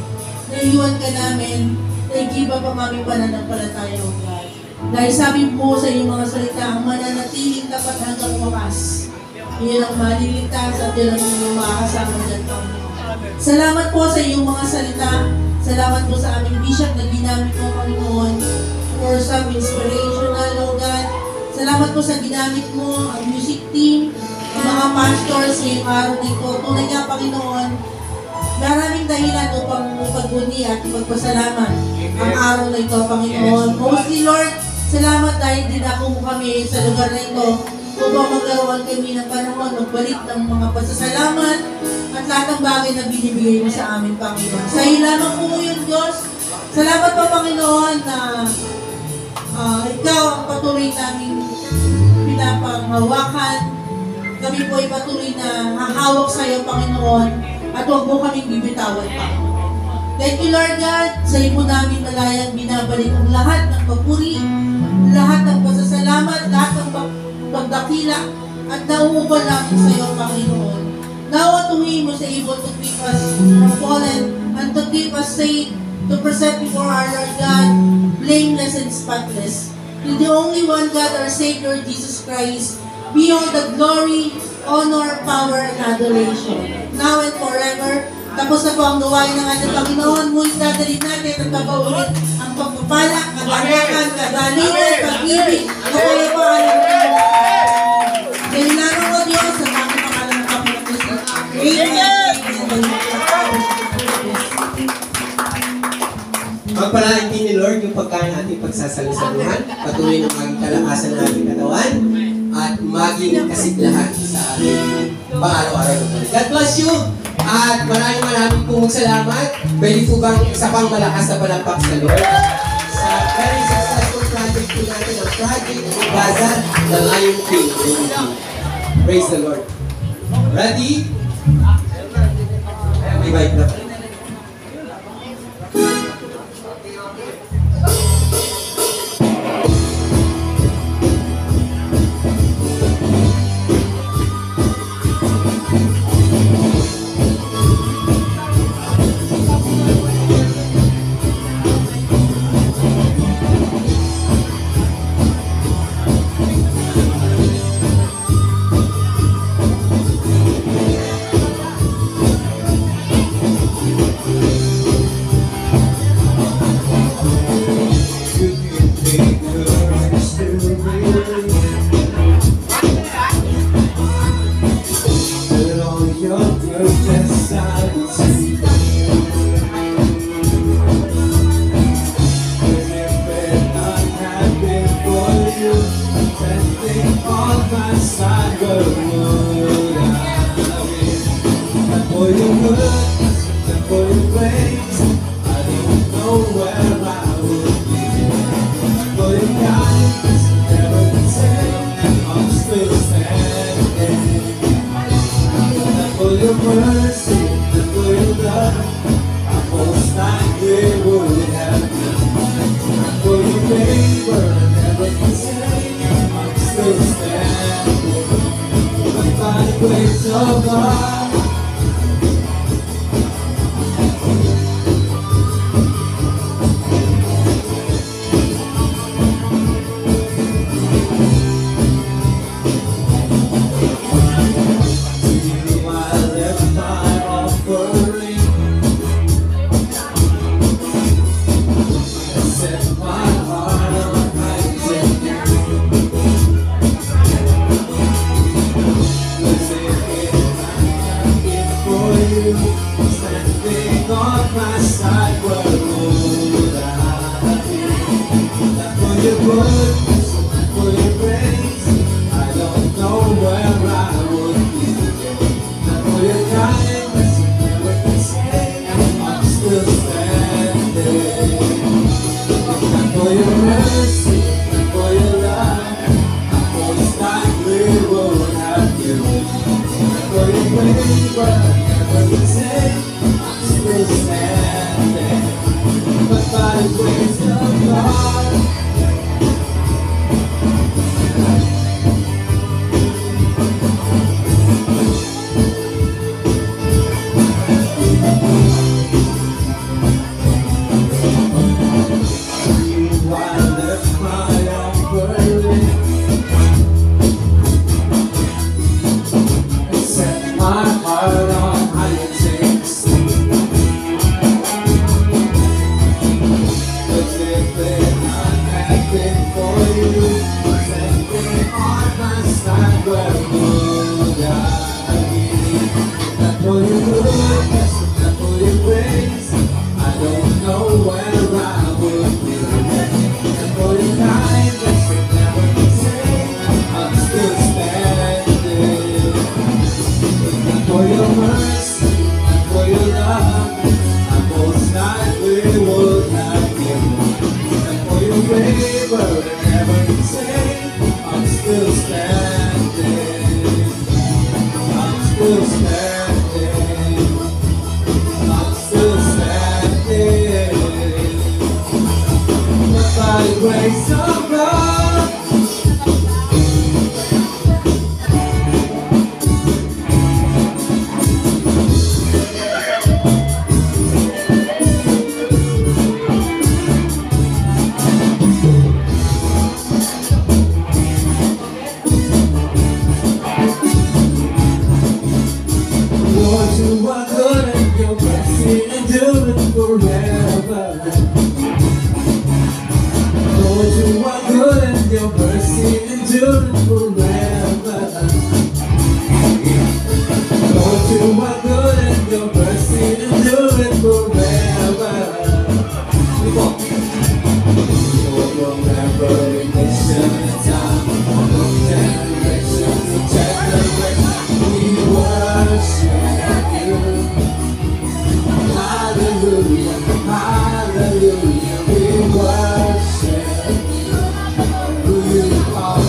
na iwan ka namin, na igiba pa mami pananampalataya, O God. Dahil sabi mo sa iyong mga salita, ang mananatiling tapat hanggang wakas. Iyon ang maliligtas at yun ang iyong makakasama dyan, Panginoon. Salamat po sa iyong mga salita. Salamat po sa aming bishop na ginamit mo, Panginoon, for some inspirational, O God. Salamat po sa ginamit mo, ang music team, ang mga pastors ngayong araw nito. Tunay nga, Panginoon, maraming dahilan upang pagbuni at magpasalamat ang araw na ito, Panginoon. Mostly, Lord, salamat dahil dinako mo kami sa lugar na ito upang magkaroon kami ng panahon, magbalik ng mga pasasalamat at lahat ng bagay na binibigay mo sa amin, Panginoon. Sa iyo lamang po yun, Diyos. Salamat po, Panginoon, na ikaw ang patuloy namin pinapanghawakan. Kami po ay patuloy na hahawak sa iyo, Panginoon, at huwag mo kaming bibitawan, Panginoon. Thank you, Lord God. Sa iyo po namin malayang binabalik ang lahat ng papuri, lahat ng pasasalamat, lahat ng pagdakila, at nauubal namin sa iyo, Panginoon. Nawatuhin mo sa able to keep us from fallen and to keep us safe, to present before our Lord God, blameless and spotless. To the only one God, our Savior, Jesus Christ, be all the glory, honor, power, and adoration, now and forever. Tapos na po ang gawain ng ating Panginoon. Ngunit dadalhin natin at papaulit ang pagpapala, kaganakan, kagalingan, pag-ibig, kapayapaan, at dahil lamang o Diyos, sa tamang pangalan ng Panginoon. Amen! Pagpalain din ni Lord yung pagkain ating pagsasalusaluhan, patuloy ng maging kalakasan ng ating katawan, at maging kasiglahan sa ating pang-araw-araw na buhay. God bless you! At maraming pong salamat. Pwede po bang isa pang malakas na palakpak sa Lord? Sa very successful project po natin, ang Project Gaza, The Lion King. Praise the Lord. Ready? May mic na po. on my side, where would I be? And for your goodness, and for your grace, I don't know where I would be. And for your kindness, never the same, I'm still standing. And for your mercy, and for your love, I most likely would have been. And for your favor, never the same, I'm still standing. But by the grace of God, standing on my side, where would I be? And for your goodness, and for your grace, I don't know where I would be. And for your kindness, never can say, I'm still standing. And for your mercy, and for your love, I most likely would have given. And for your favor, never can say, I'm still standing. But by the grace of God, I left my offering and set my heart on higher things. But if it had been for you, standing on my side, where would I be? And for your goodness, and for your grace, I don't know where I would be. And for your kindness, never can say, I'm still standing. And for your mercy, and for your love, I most likely would have given. And for your favor, never can say, I'm still standing. I'm still standing. I'm still standing. But by the grace of God, Lord, you are good and your mercy endureth forever. Lord, you are good and your mercy endureth forever. Lord, you are good and your mercy endureth forever. Lord, remember in nation and time, from generation to generation, we worship you. Hallelujah, hallelujah, we worship who you are.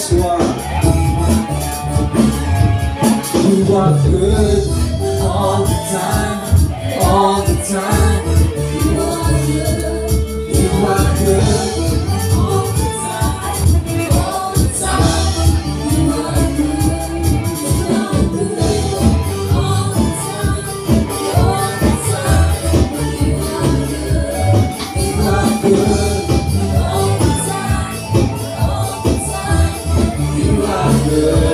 just one. You are good all the time, all the time. You are good, you are good all the time, all the time. You are good, you are good all the time, all the time. You are good, you are good all the time, all the time. You are good.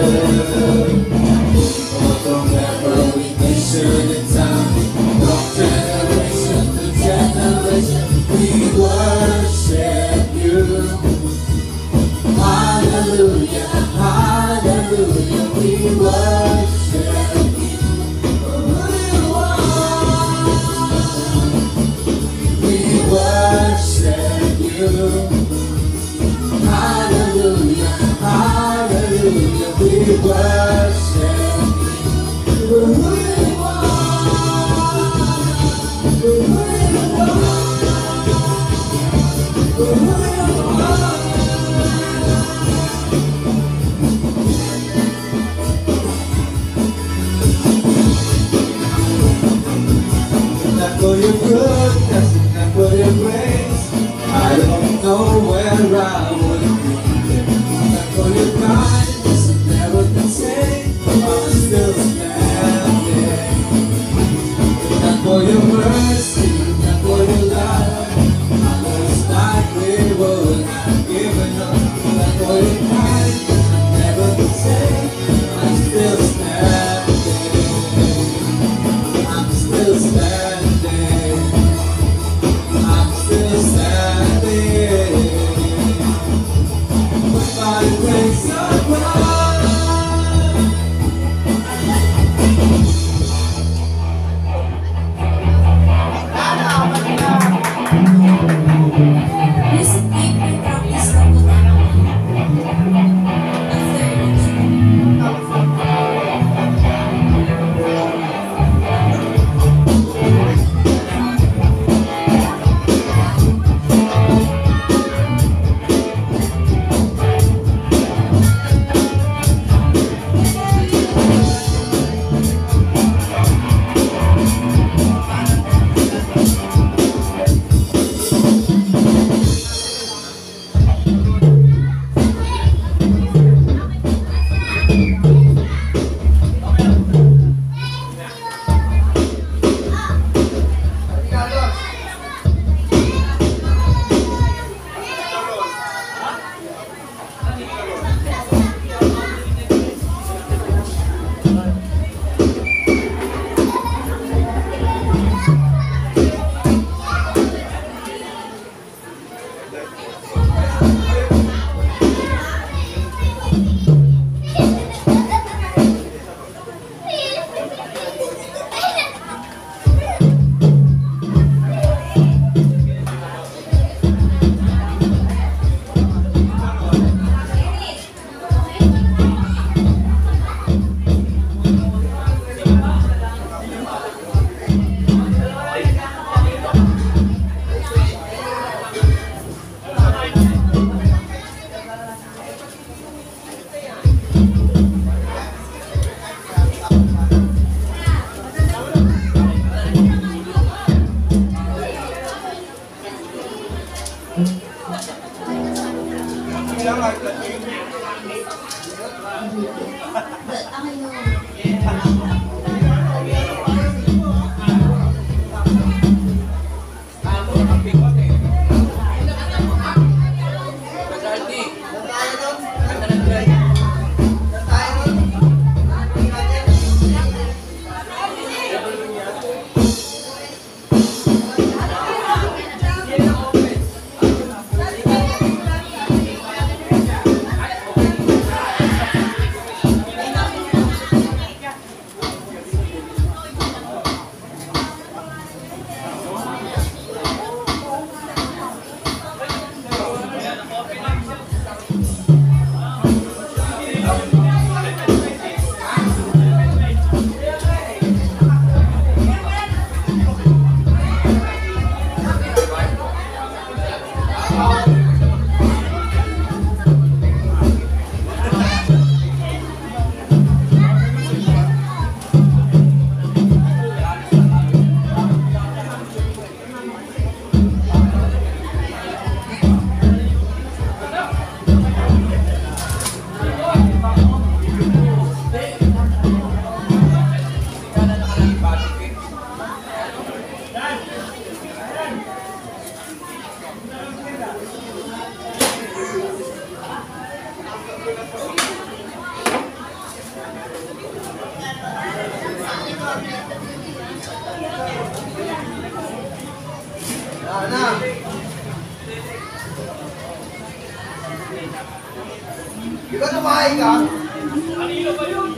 From every nation and time, from generation to generation, we worship you. Hallelujah, hallelujah, we worship you. For who you are, we worship you. Hallelujah, hallelujah, we worship you. For who you are, for who you are, for who you are. Not for your goodness, not for your grace, I don't know where I would be. Not for your kindness, I never can say I'm still standing. Not for your mercy, not for your love, I know it's like we would have given up. Not for your kindness, I never can say I'm still standing. I'm still standing. Sana. Di ba tumahay ka? Kanino ba yun?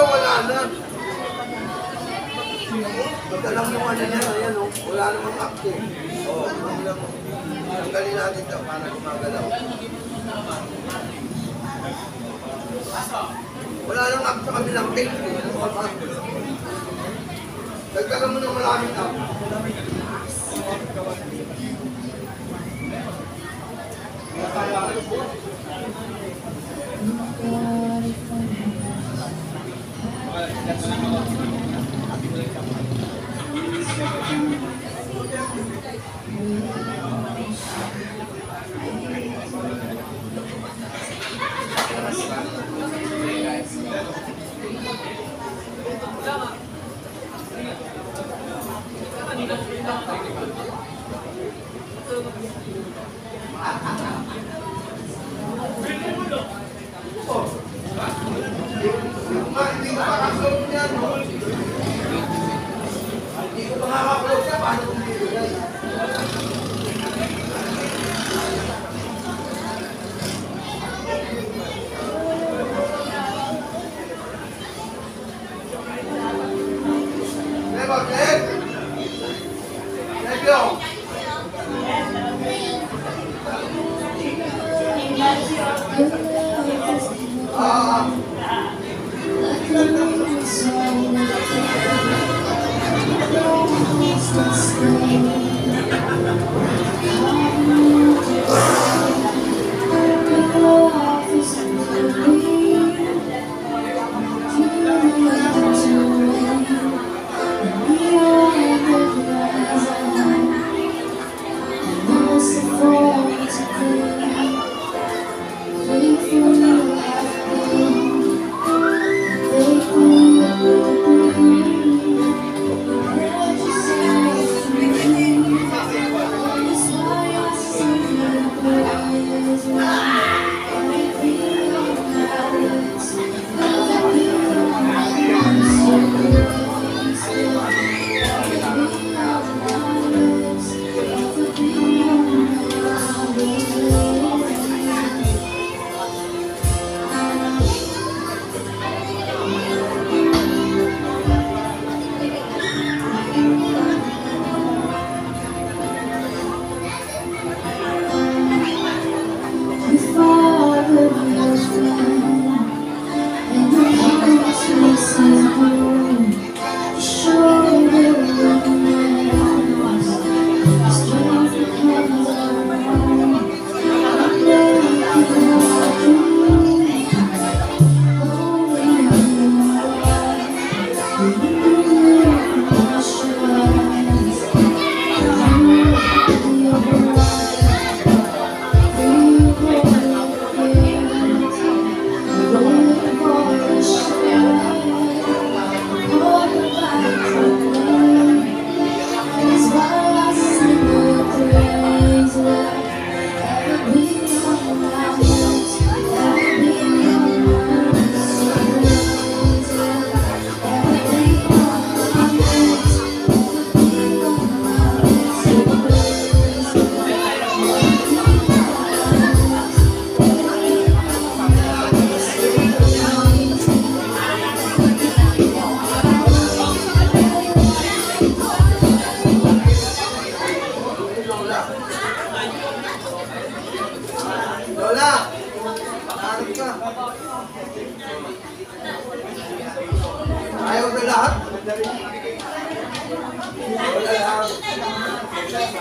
Wala na. Magdalang yung ano niya, ayan o. Wala namang active. Oo, tanggalin natin ito para gumagalaw. Wala nang app sa kabilang page. Dagdagan mo ng maraming app. That's why I say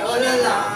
Wala lang.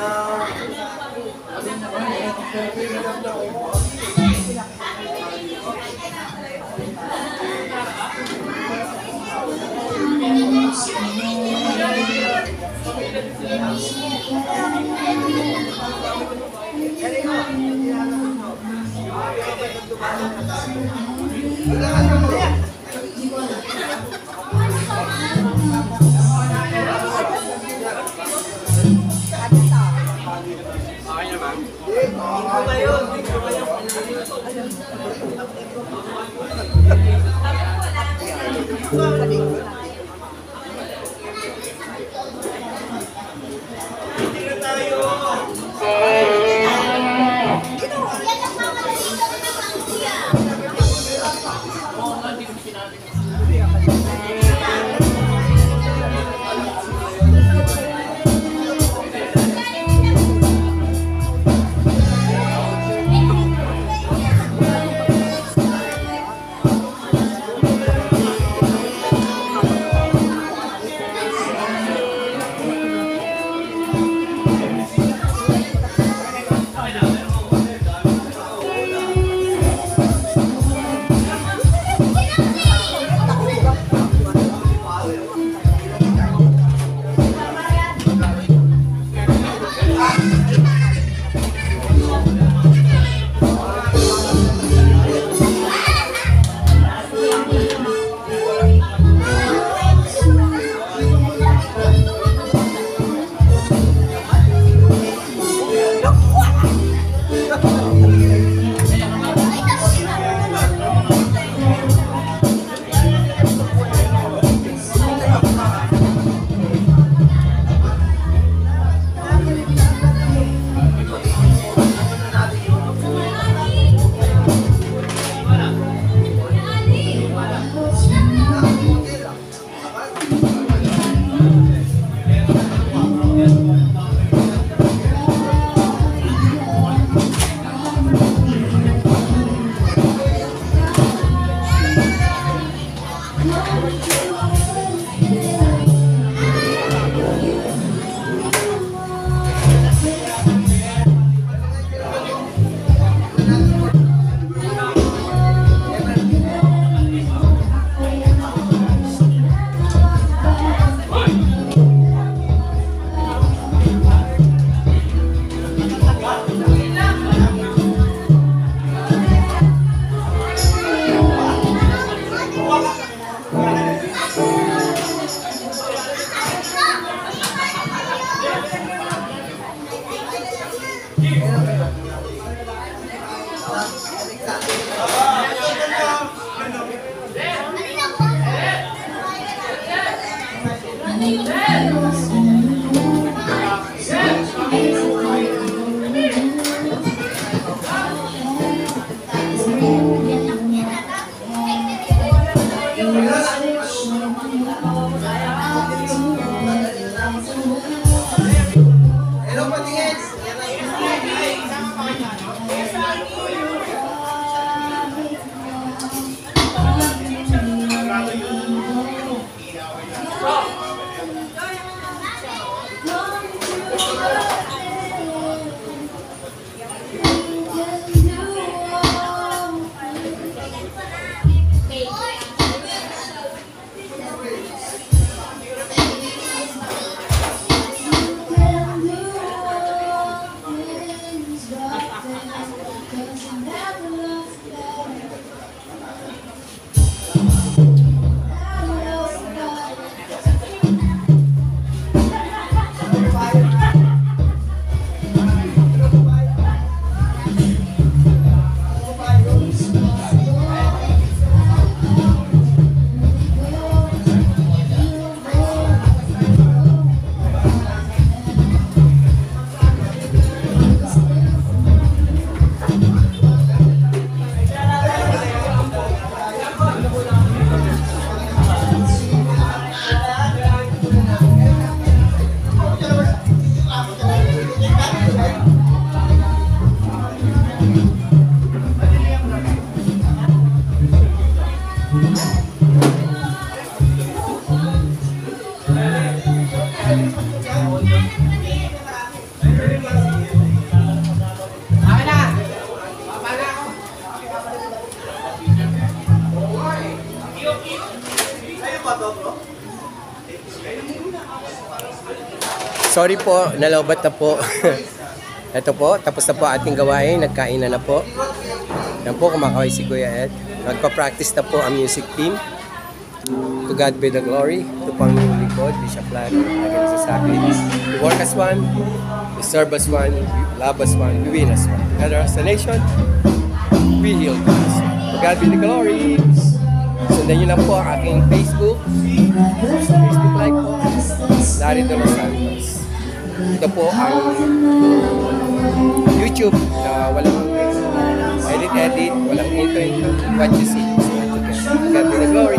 Sorry po, nalobat na po. Ito po, tapos na po ating gawain, nagkainan na po. Yan po, kumakaway si Kuya Ed. Nagpa-practice na po ang music team. To God be the glory. Ito po ang inyong likod, Bishop Larry. Lagyan sa sabi. We work as one, we serve as one, we love as one, we win as one. Together as a nation, we heal us. To God be the glory. Sundan nyo na po ang aking Facebook. Facebook like po. Larry De Los Santos. Ito po ang YouTube na walang edit, walang intro. What you see. So, God be the glory.